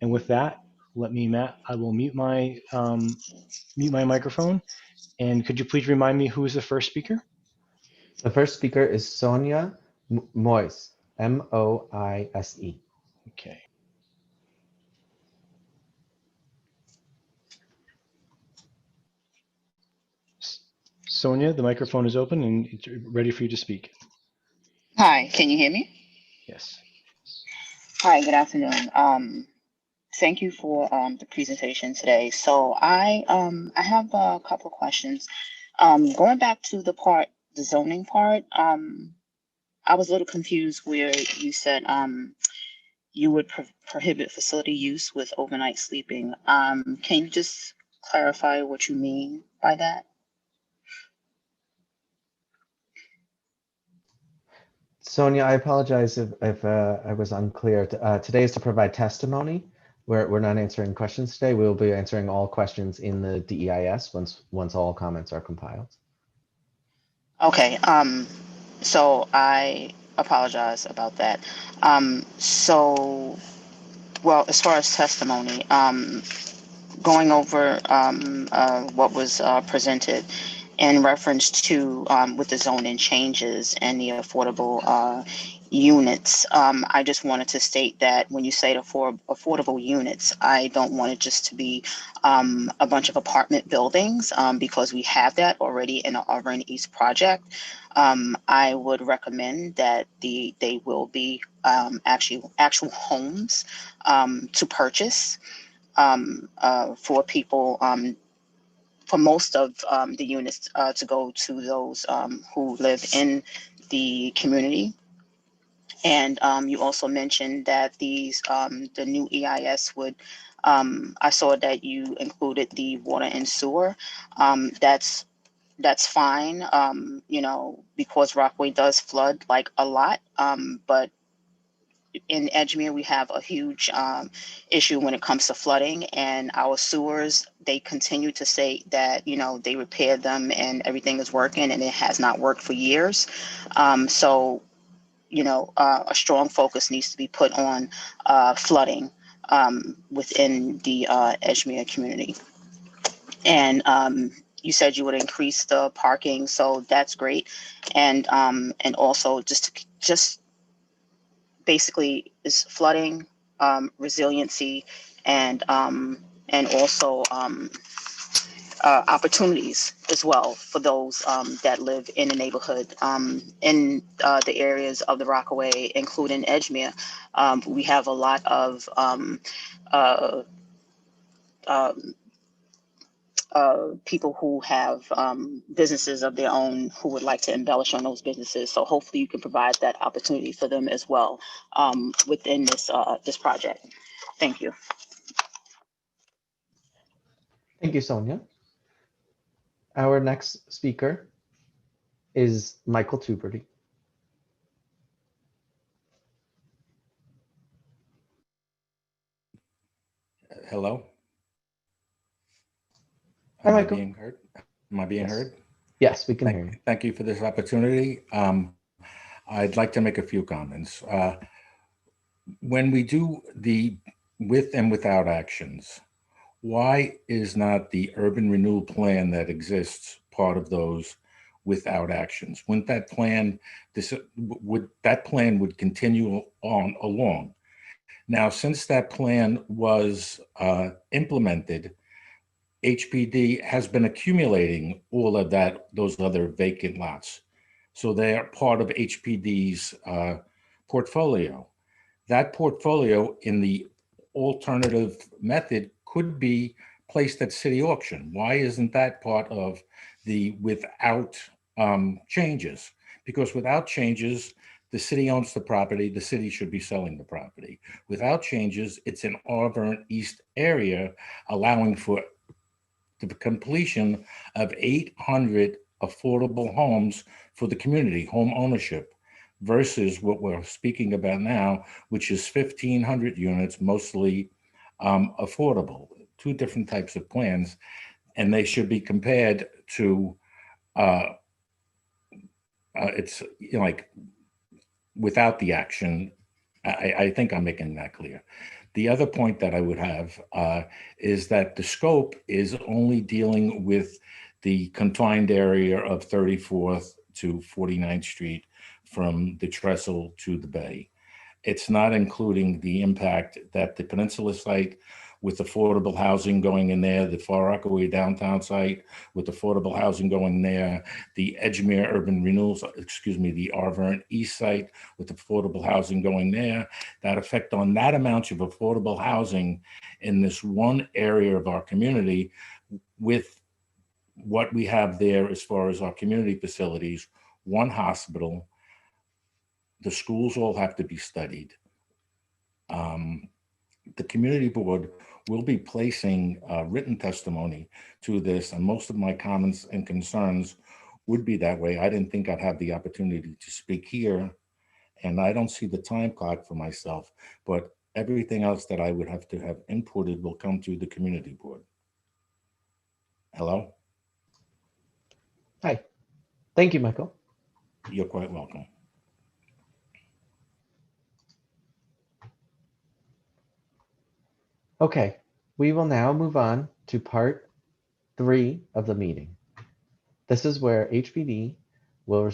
And with that, Matt, I will mute my microphone. And could you please remind me who is the first speaker? The first speaker is Sonia Moise, M-O-I-S-E. Okay. Sonia, the microphone is open and it's ready for you to speak. Hi, can you hear me? Yes. Hi, good afternoon. Thank you for the presentation today. So I have a couple of questions. Going back to the zoning part, I was a little confused where you said you would prohibit facility use with overnight sleeping. Can you just clarify what you mean by that? Sonia, I apologize if I was unclear. Today is to provide testimony. We're not answering questions today. We'll be answering all questions in the DEIS once all comments are compiled. Okay, so I apologize about that. Well, as far as testimony, going over what was presented in reference to with the zoning changes and the affordable units, I just wanted to state that when you say the affordable units, I don't want it just to be a bunch of apartment buildings because we have that already in the Auburn East project. I would recommend that they will be actual homes to purchase for people, for most of the units to go to those who live in the community. And you also mentioned that the new EIS would, I saw that you included the water and sewer. That's fine, because Rockaway does flood like a lot, but in Edgemere, we have a huge issue when it comes to flooding, and our sewers, they continue to say that, they repaired them and everything is working, and it has not worked for years. So, a strong focus needs to be put on flooding within the Edgemere community. And you said you would increase the parking, so that's great. And also just basically is flooding, resiliency, and also opportunities as well for those that live in the neighborhood, in the areas of the Rockaway, including Edgemere. We have a lot of people who have businesses of their own who would like to embellish on those businesses. So hopefully you can provide that opportunity for them as well within this project. Thank you. Thank you, Sonia. Our next speaker is Michael Tuberty. Hello. Hi, Am I Michael. being heard? Am I being heard? Yes, we can hear you. Thank you for this opportunity. I'd like to make a few comments. When we do the with and without actions, why is not the urban renewal plan that exists part of those without actions? Wouldn't that plan, would continue on along? Now, since that plan was implemented, HPD has been accumulating all of those other vacant lots. So they are part of HPD's portfolio. That portfolio in the alternative method could be placed at city auction. Why isn't that part of the without changes? Because without changes, the city owns the property, the city should be selling the property. Without changes, it's an Auburn East area, allowing for the completion of 800 affordable homes for the community, home ownership, versus what we're speaking about now, which is 1,500 units, mostly affordable. Two different types of plans, and they should be compared to it's like without the action. I think I'm making that clear. The other point that I would have is that the scope is only dealing with the confined area of 34th to 49th Street from the trestle to the bay. It's not including the impact that the Peninsula site with affordable housing going in there, the Far Rockaway downtown site with affordable housing going there, the Edgemere urban renewals, the Arverne East site with affordable housing going there, that effect on that amount of affordable housing in this one area of our community with what we have there as far as our community facilities, one hospital, the schools all have to be studied. The community board will be placing written testimony to this, and most of my comments and concerns would be that way. I didn't think I'd have the opportunity to speak here, and I don't see the time clock for myself, but everything else that I would have to have inputted will come to the community board. Hello? Hi. Thank you, Michael. You're quite welcome. Okay, we will now move on to part 3 of the meeting. This is where HPD will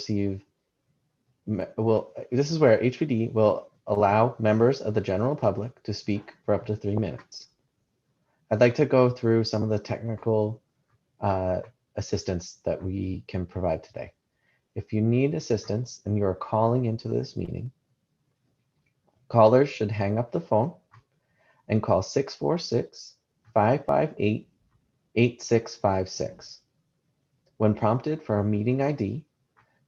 allow members of the general public to speak for up to 3 minutes. I'd like to go through some of the technical assistance that we can provide today. If you need assistance and you are calling into this meeting, callers should hang up the phone and call 646-558-8656. When prompted for a meeting ID,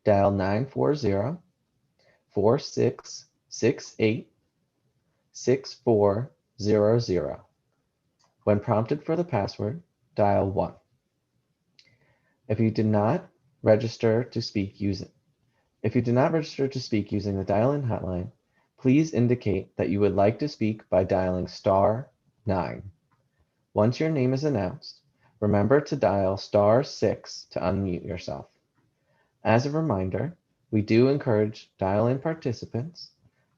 dial 940-4668-6400. When prompted for the password, dial 1. If you did not register to speak using the dial-in hotline, please indicate that you would like to speak by dialing *9. Once your name is announced, remember to dial *6 to unmute yourself. As a reminder, we do encourage dial-in participants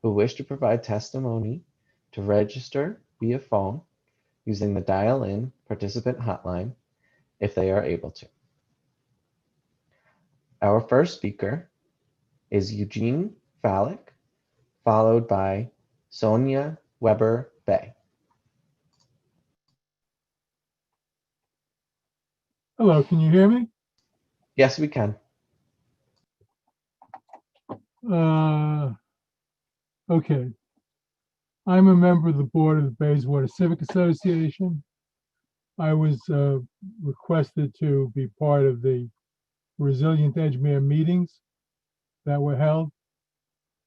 who wish to provide testimony to register via phone using the dial-in participant hotline if they are able to. Our first speaker is Eugene Fallick, followed by Sonia Weber-Bay. Hello, can you hear me? Yes, we can. Okay. I'm a member of the board of the Bayswater Civic Association. I was requested to be part of the Resilient Edgemere meetings that were held.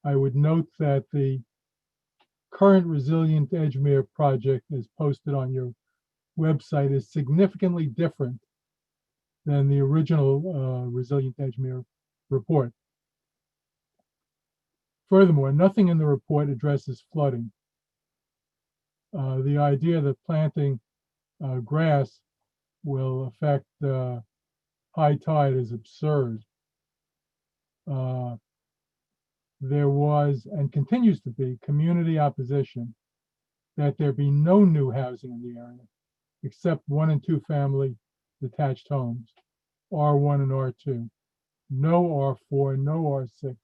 I would note that the current Resilient Edgemere project is posted on your website is significantly different than the original Resilient Edgemere report. Furthermore, nothing in the report addresses flooding. The idea that planting grass will affect high tide is absurd. There was and continues to be community opposition that there be no new housing in the area, except 1 and 2 family detached homes, R1 and R2, no R4, no R6.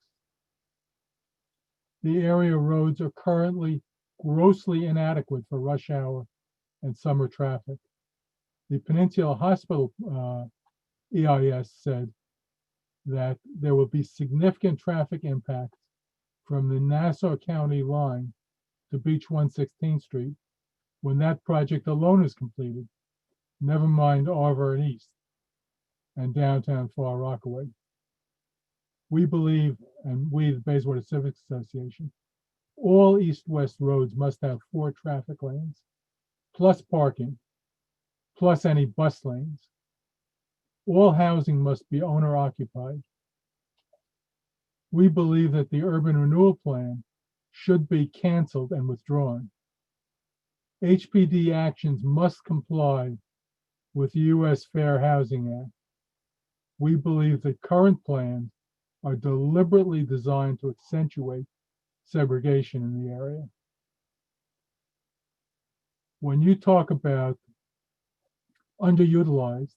The area roads are currently grossly inadequate for rush hour and summer traffic. The Peninsula Hospital EIS said that there will be significant traffic impacts from the Nassau County line to Beach 116th Street when that project alone is completed, never mind Arverne East and downtown Far Rockaway. We believe, and we, the Bayswater Civic Association, all east-west roads must have 4 traffic lanes, plus parking, plus any bus lanes. All housing must be owner-occupied. We believe that the urban renewal plan should be canceled and withdrawn. HPD actions must comply with the U.S. Fair Housing Act. We believe that current plans are deliberately designed to accentuate segregation in the area. When you talk about underutilized,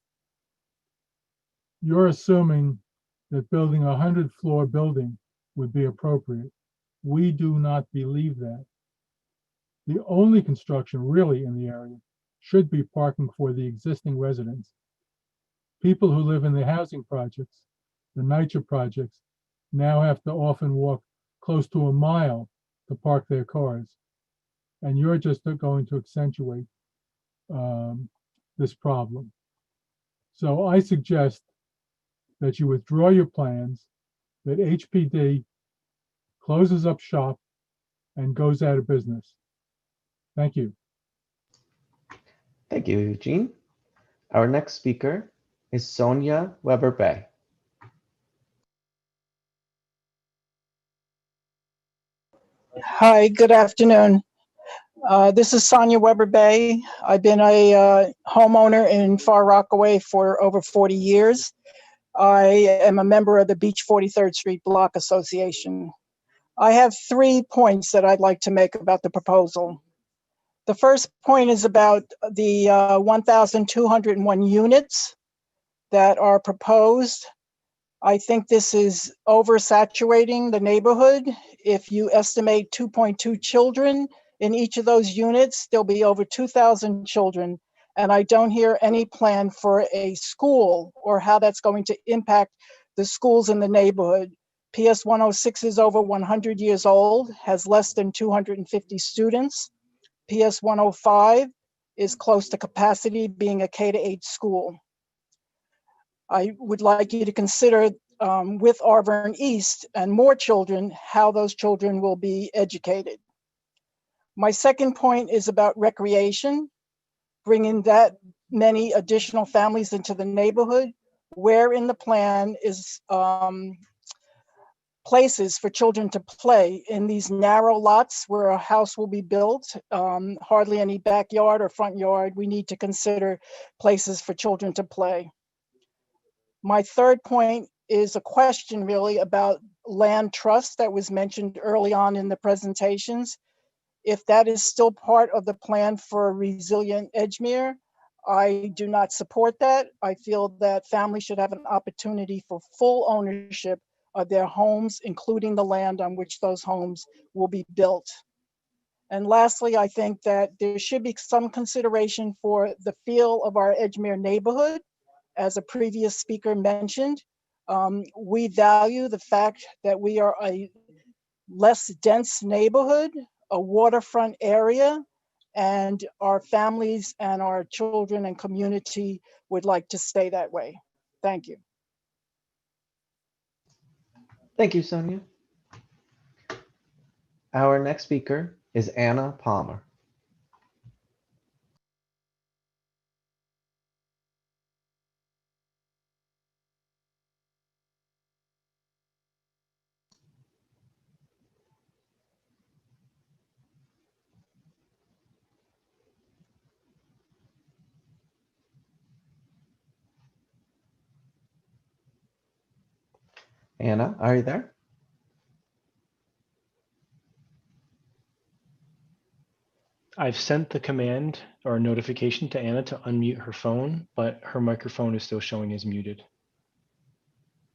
you're assuming that building a 100-floor building would be appropriate. We do not believe that. The only construction really in the area should be parking for the existing residents. People who live in the housing projects, the NYCHA projects, now have to often walk close to a mile to park their cars. And you're just going to accentuate this problem. So I suggest that you withdraw your plans, that HPD closes up shop and goes out of business. Thank you. Thank you, Eugene. Our next speaker is Sonia Weber-Bay. Hi, good afternoon. This is Sonia Weber-Bay. I've been a homeowner in Far Rockaway for over 40 years. I am a member of the Beach 43rd Street Block Association. I have 3 points that I'd like to make about the proposal. The first point is about the 1,201 units that are proposed. I think this is oversaturating the neighborhood. If you estimate 2.2 children in each of those units, there'll be over 2,000 children. And I don't hear any plan for a school or how that's going to impact the schools in the neighborhood. PS 106 is over 100 years old, has less than 250 students. PS 105 is close to capacity, being a K-8 school. I would like you to consider with Auburn East and more children, how those children will be educated. My second point is about recreation, bringing that many additional families into the neighborhood. Where in the plan is places for children to play in these narrow lots where a house will be built, hardly any backyard or front yard. We need to consider places for children to play. My third point is a question really about land trust that was mentioned early on in the presentations. If that is still part of the plan for a resilient Edgemere, I do not support that. I feel that families should have an opportunity for full ownership of their homes, including the land on which those homes will be built. And lastly, I think that there should be some consideration for the feel of our Edgemere neighborhood. As a previous speaker mentioned, we value the fact that we are a less dense neighborhood, a waterfront area, and our families and our children and community would like to stay that way. Thank you. Thank you, Sonia. Our next speaker is Anna Palmer. Anna, are you there? I've sent the command or notification to Anna to unmute her phone, but her microphone is still showing as muted.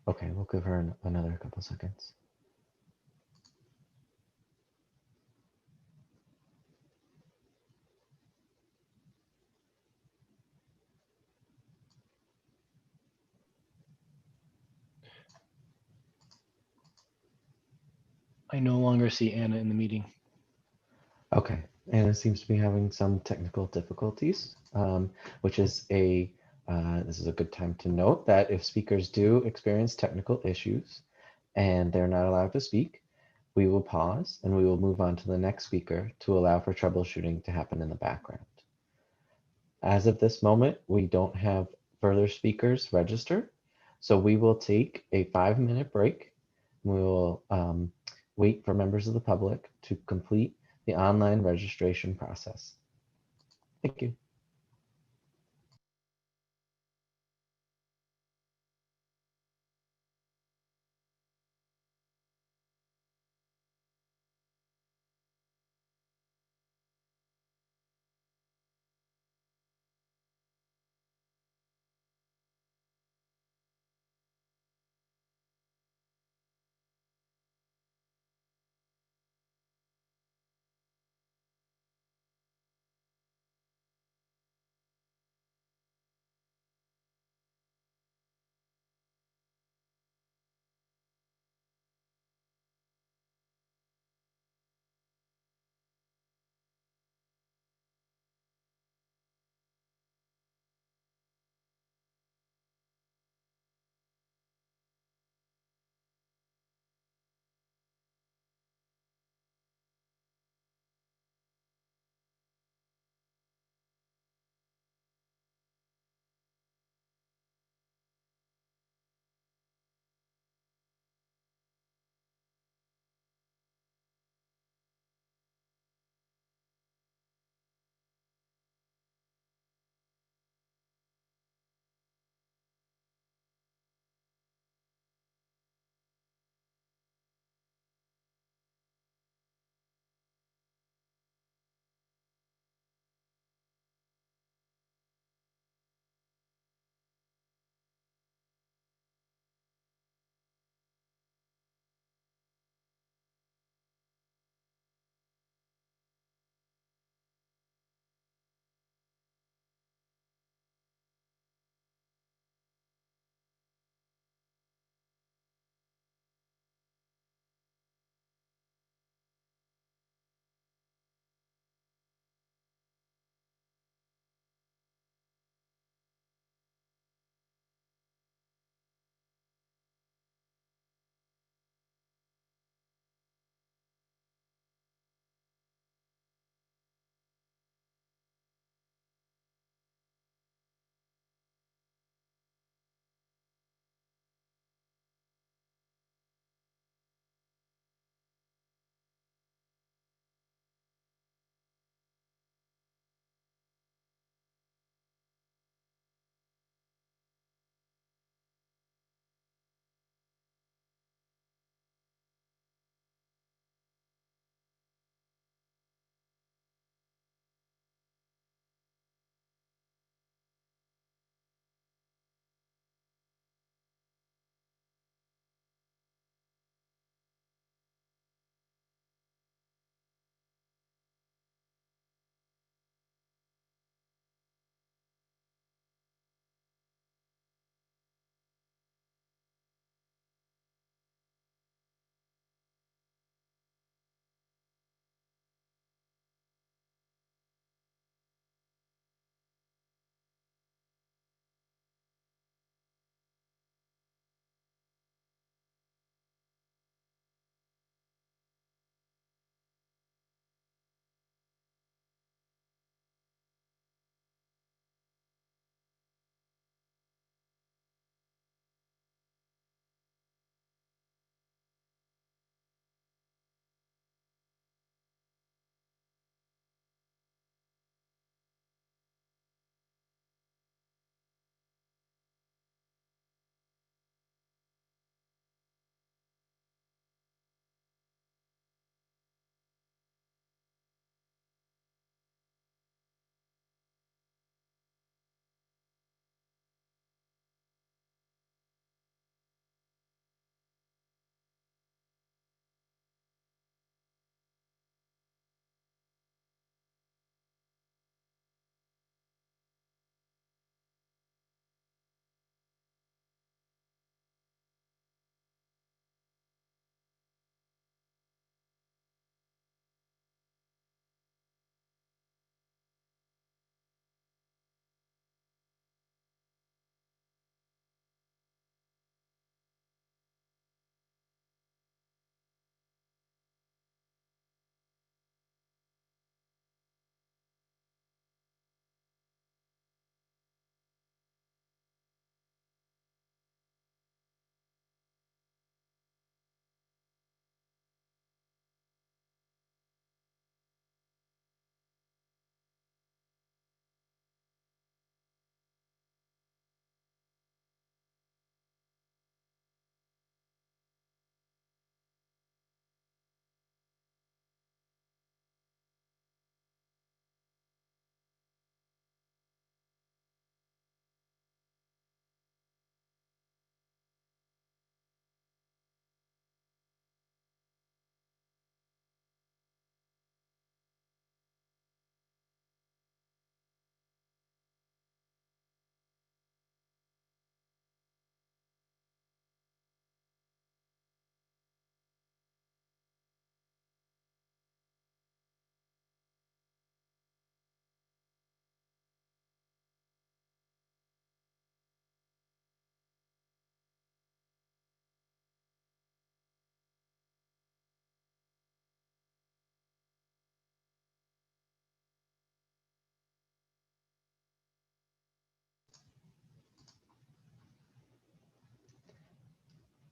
Okay, we'll give her another couple seconds. I no longer see Anna in the meeting. Okay, Anna seems to be having some technical difficulties, which is this is a good time to note that if speakers do experience technical issues and they're not allowed to speak, we will pause and we will move on to the next speaker to allow for troubleshooting to happen in the background. As of this moment, we don't have further speakers registered, so we will take a 5-minute break. We will wait for members of the public to complete the online registration process. Thank you.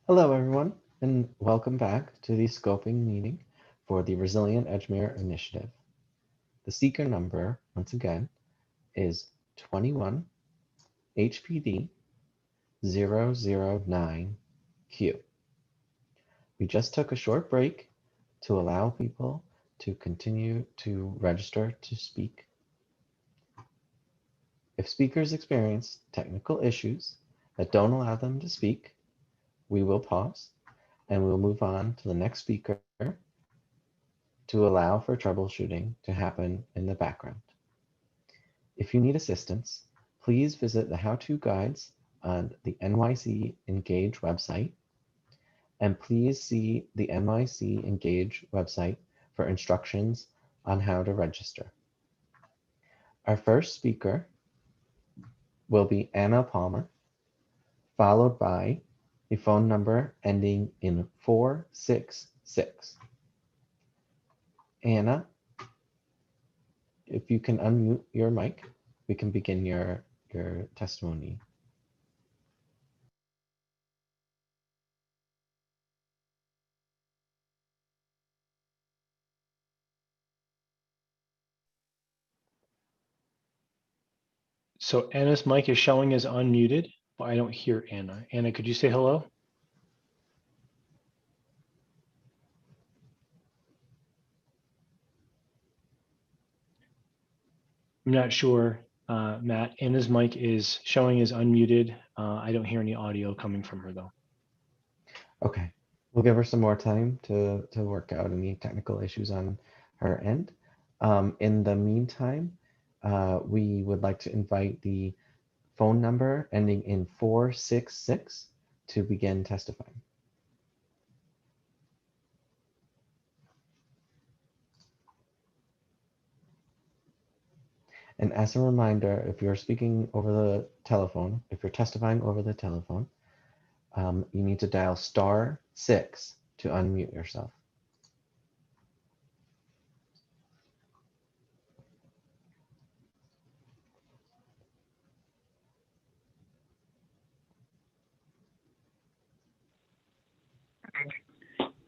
Hello, everyone, and welcome back to the scoping meeting for the Resilient Edgemere Initiative. The seeker number, once again, is 21 HPD 009Q. We just took a short break to allow people to continue to register to speak. If speakers experience technical issues that don't allow them to speak, we will pause and we'll move on to the next speaker to allow for troubleshooting to happen in the background. If you need assistance, please visit the how-to guides on the NYC Engage website, and please see the NYC Engage website for instructions on how to register. Our first speaker will be Anna Palmer, followed by a phone number ending in 466. Anna, if you can unmute your mic, we can begin your testimony. So Anna's mic is showing as unmuted, but I don't hear Anna. Anna, could you say hello? I'm not sure, Matt. Anna's mic is showing as unmuted. I don't hear any audio coming from her though. Okay, we'll give her some more time to work out any technical issues on her end. In the meantime, we would like to invite the phone number ending in 466 to begin testifying. And as a reminder, if you're speaking over the telephone, if you're testifying over the telephone, you need to dial *6 to unmute yourself.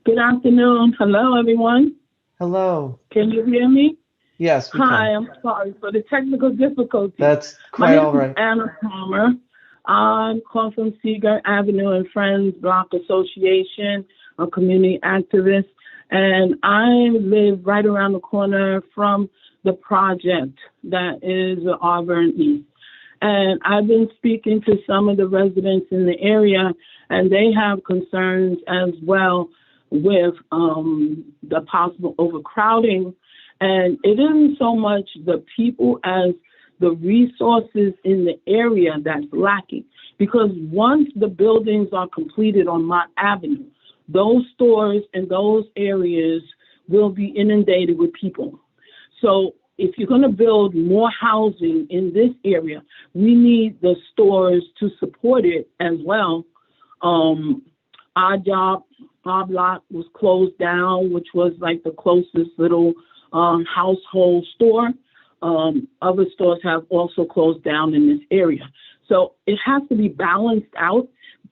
Good afternoon. Hello, everyone. Hello. Can you hear me? Yes, we Hi, can. I'm sorry for the technical difficulty. That's My quite name all right. is Anna Palmer. I'm calling from Seager Avenue and Friends Block Association, a community activist, and I live right around the corner from the project that is Auburn East. And I've been speaking to some of the residents in the area, and they have concerns as well with the possible overcrowding. And it isn't so much the people as the resources in the area that's lacking. Because once the buildings are completed on Mott Avenue, those stores and those areas will be inundated with people. So if you're going to build more housing in this area, we need the stores to support it as well. Our block was closed down, which was like the closest little household store. Other stores have also closed down in this area. So it has to be balanced out.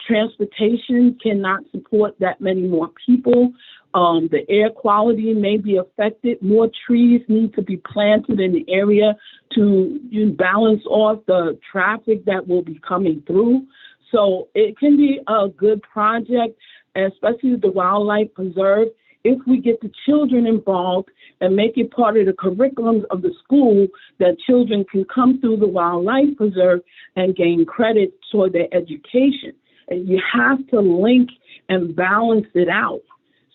Transportation cannot support that many more people. The air quality may be affected. More trees need to be planted in the area to balance off the traffic that will be coming through. So it can be a good project, especially with the wildlife preserve, if we get the children involved and make it part of the curriculum of the school, that children can come through the wildlife preserve and gain credit toward their education. And you have to link and balance it out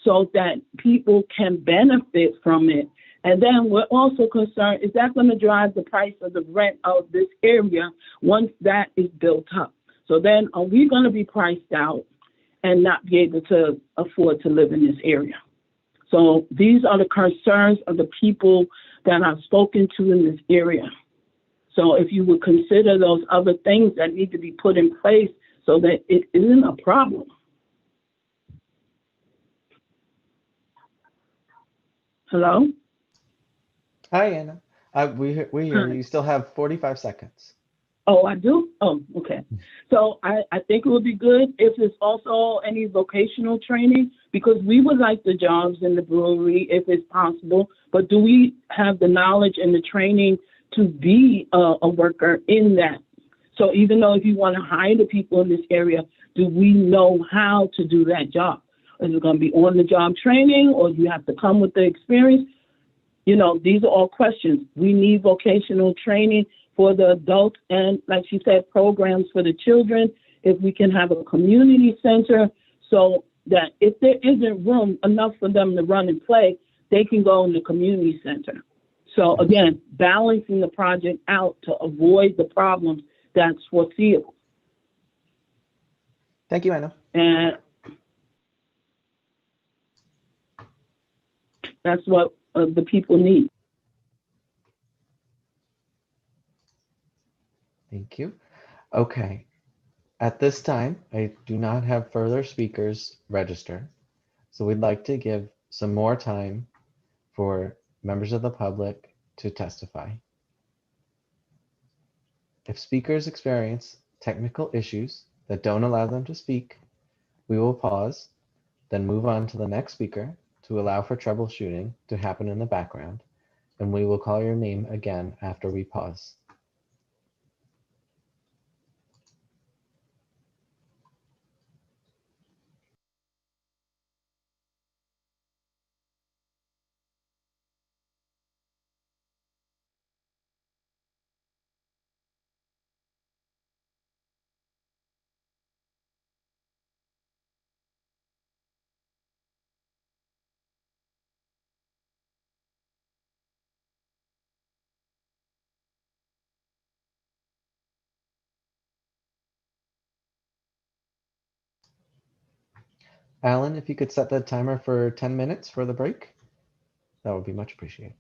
so that people can benefit from it. And then we're also concerned, is that going to drive the price of the rent of this area once that is built up? So then are we going to be priced out and not be able to afford to live in this area? So these are the concerns of the people that I've spoken to in this area. So if you would consider those other things that need to be put in place so that it isn't a problem. Hello? Hi, Anna. We hear you. You still have 45 seconds. Oh, I do? Oh, okay. So I think it would be good if there's also any vocational training, because we would like the jobs in the brewery if it's possible, but do we have the knowledge and the training to be a worker in that? So even though if you want to hire the people in this area, do we know how to do that job? Is it going to be on the job training, or do you have to come with the experience? You know, these are all questions. We need vocational training for the adults and, like she said, programs for the children. If we can have a community center so that if there isn't room enough for them to run and play, they can go in the community center. So again, balancing the project out to avoid the problems that's foreseeable. Thank you, Anna. And that's what the people need. Thank you. Okay. At this time, I do not have further speakers registered, so we'd like to give some more time for members of the public to testify. If speakers experience technical issues that don't allow them to speak, we will pause, then move on to the next speaker to allow for troubleshooting to happen in the background, and we will call your name again after we pause. Alan, if you could set the timer for 10 minutes for the break, that would be much appreciated.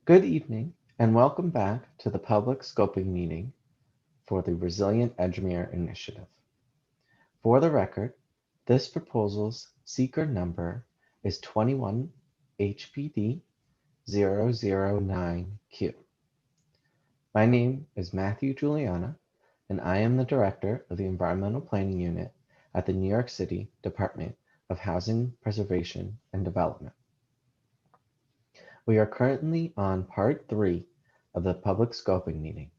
Good evening and welcome back to the public scoping meeting for the Resilient Edgemere Initiative. For the record, this proposal's seeker number is 21 HPD 009Q. My name is Matthew Juliana, and I am the Director of the Environmental Planning Unit at the New York City Department of Housing Preservation and Development. We are currently on part 3 of the public scoping meeting,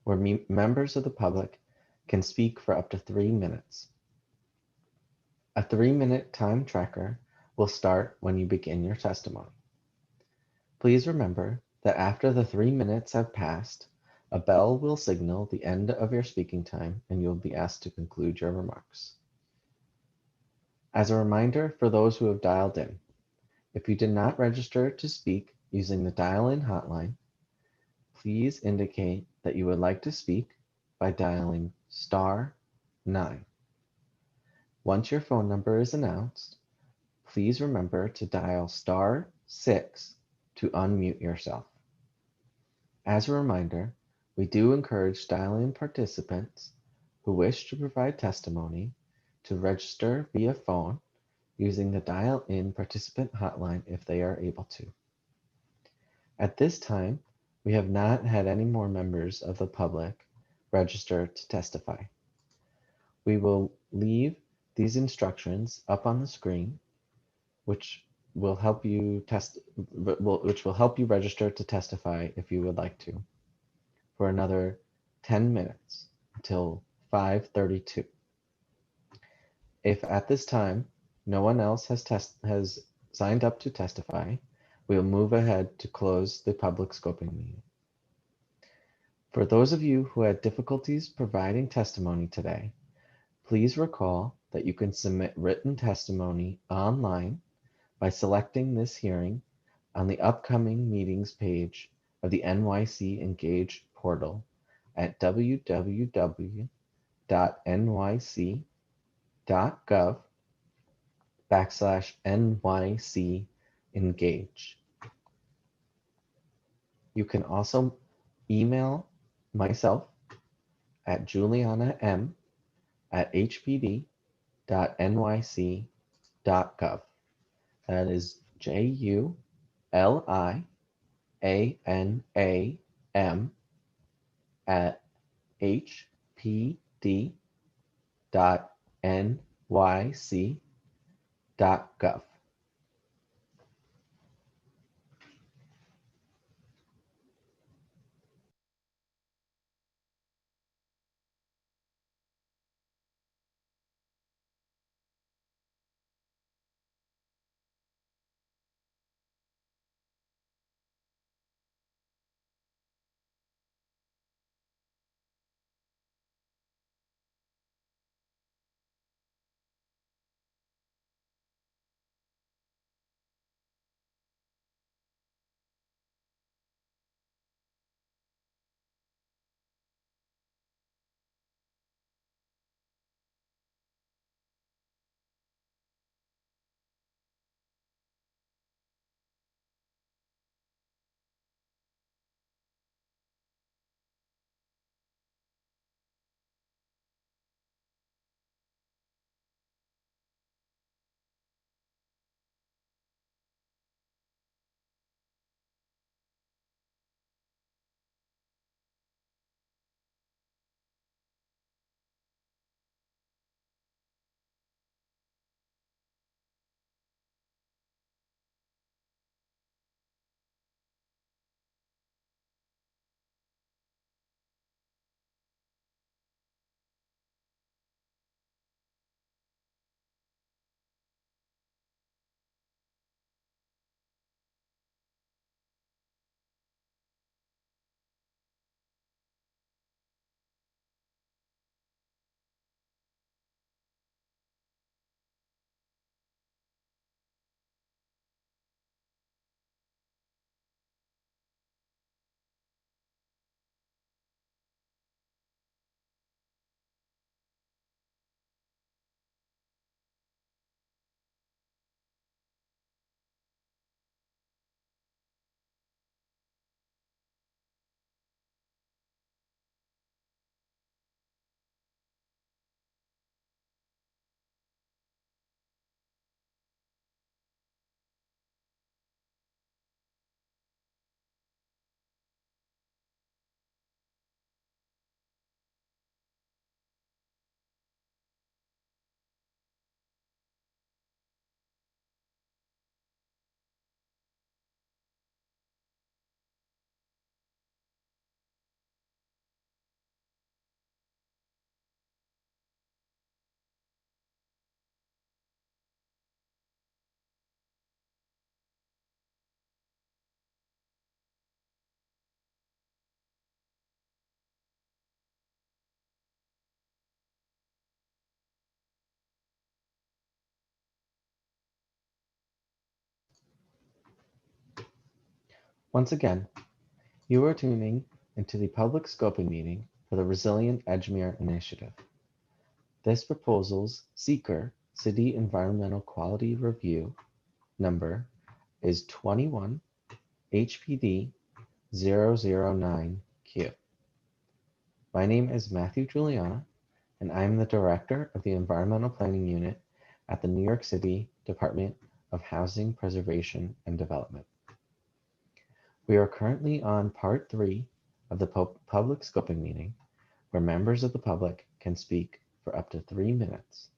where members of the public can speak for up to 3 minutes. A 3-minute time tracker will start when you begin your testimony. Please remember that after the 3 minutes have passed, a bell will signal the end of your speaking time and you'll be asked to conclude your remarks. As a reminder for those who have dialed in, if you did not register to speak using the dial-in hotline, please indicate that you would like to speak by dialing *9. Once your phone number is announced, please remember to dial *6 to unmute yourself. As a reminder, we do encourage dial-in participants who wish to provide testimony to register via phone using the dial-in participant hotline if they are able to. At this time, we have not had any more members of the public register to testify. We will leave these instructions up on the screen, which will help you register to testify if you would like to, for another 10 minutes until 5:32. If at this time no one else has signed up to testify, we will move ahead to close the public scoping meeting. For those of you who had difficulties providing testimony today, please recall that you can submit written testimony online by selecting this hearing on the upcoming meetings page of the NYC Engage portal at www.nyc.gov/NYC Engage. You can also email myself at julianam@hpd.nyc.gov. That is JULIANAM@hpd.nyc.gov. Once again, you are tuning into the public scoping meeting for the Resilient Edgemere Initiative. This proposal's seeker City Environmental Quality Review number is 21 HPD 009Q. My name is Matthew Juliana, and I am the Director of the Environmental Planning Unit at the New York City Department of Housing Preservation and Development. We are currently on part 3 of the public scoping meeting, where members of the public can speak for up to 3 minutes.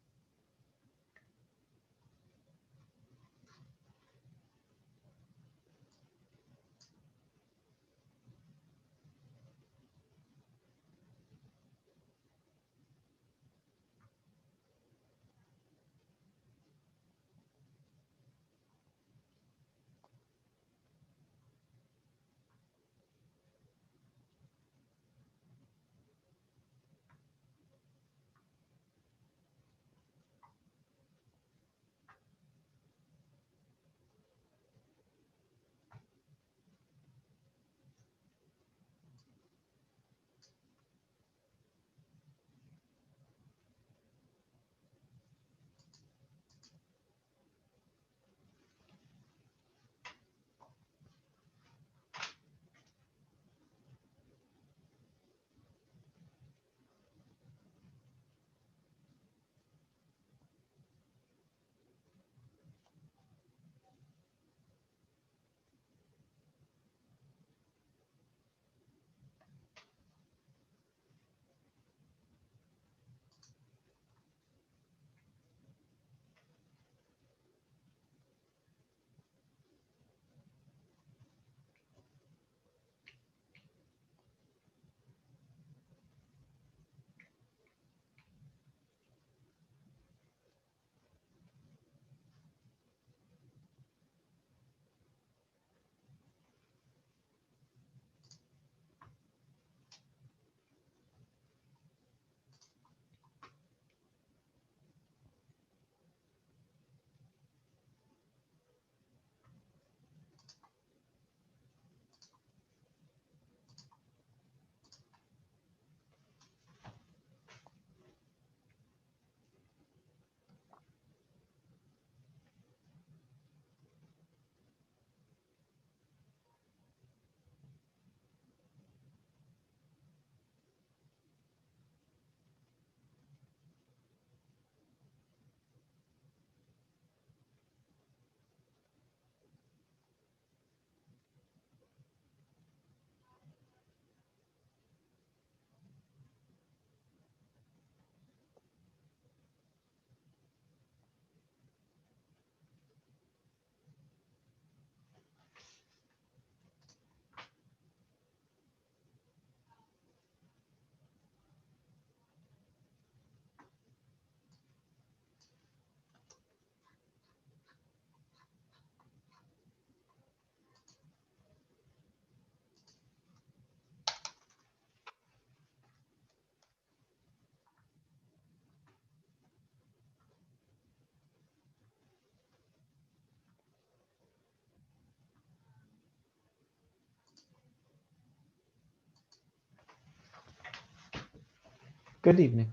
Good evening.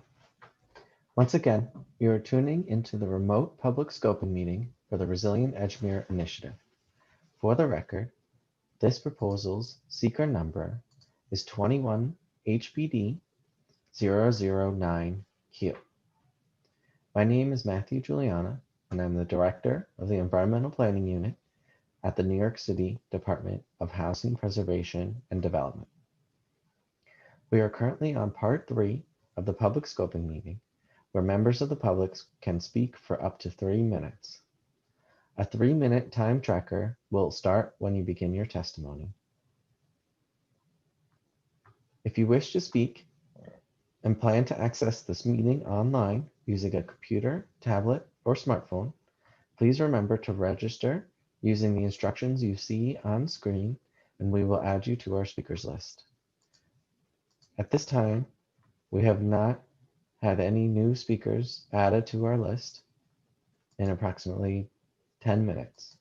Once again, you are tuning into the remote public scoping meeting for the Resilient Edgemere Initiative. For the record, this proposal's seeker number is 21 HPD 009Q. My name is Matthew Juliana, and I'm the Director of the Environmental Planning Unit at the New York City Department of Housing Preservation and Development. We are currently on part 3 of the public scoping meeting, where members of the public can speak for up to 3 minutes. A 3-minute time tracker will start when you begin your testimony. If you wish to speak and plan to access this meeting online using a computer, tablet, or smartphone, please remember to register using the instructions you see on screen, and we will add you to our speakers list. At this time, we have not had any new speakers added to our list in approximately 10 minutes.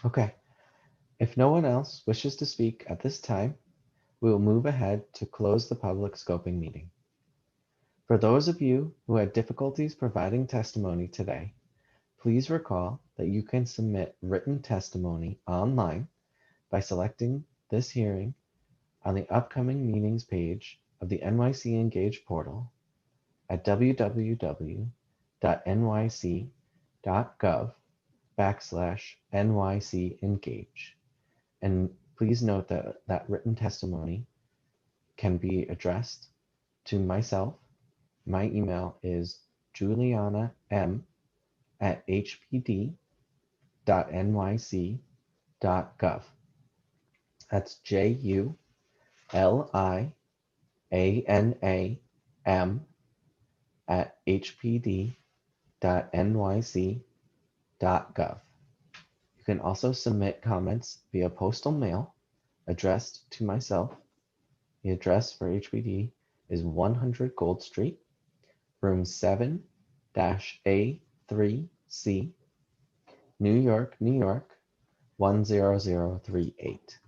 Okay, if no one else wishes to speak at this time, we will move ahead to close the public scoping meeting. For those of you who had difficulties providing testimony today, please recall that you can submit written testimony online by selecting this hearing on the upcoming meetings page of the NYC Engage portal at www.nyc.gov/NYC Engage. And please note that written testimony can be addressed to myself. My email is julianam@hpd.nyc.gov. That's JULIANAM@hpd.nyc.gov. You can also submit comments via postal mail addressed to myself. The address for HPD is 100 Gold Street, room 7-A3C, New York, New York, 10038.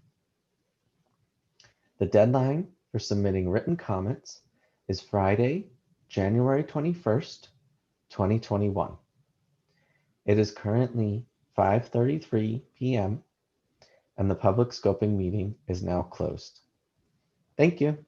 The deadline for submitting written comments is Friday, January 21st, 2021. It is currently 5:33 p.m. and the public scoping meeting is now closed. Thank you.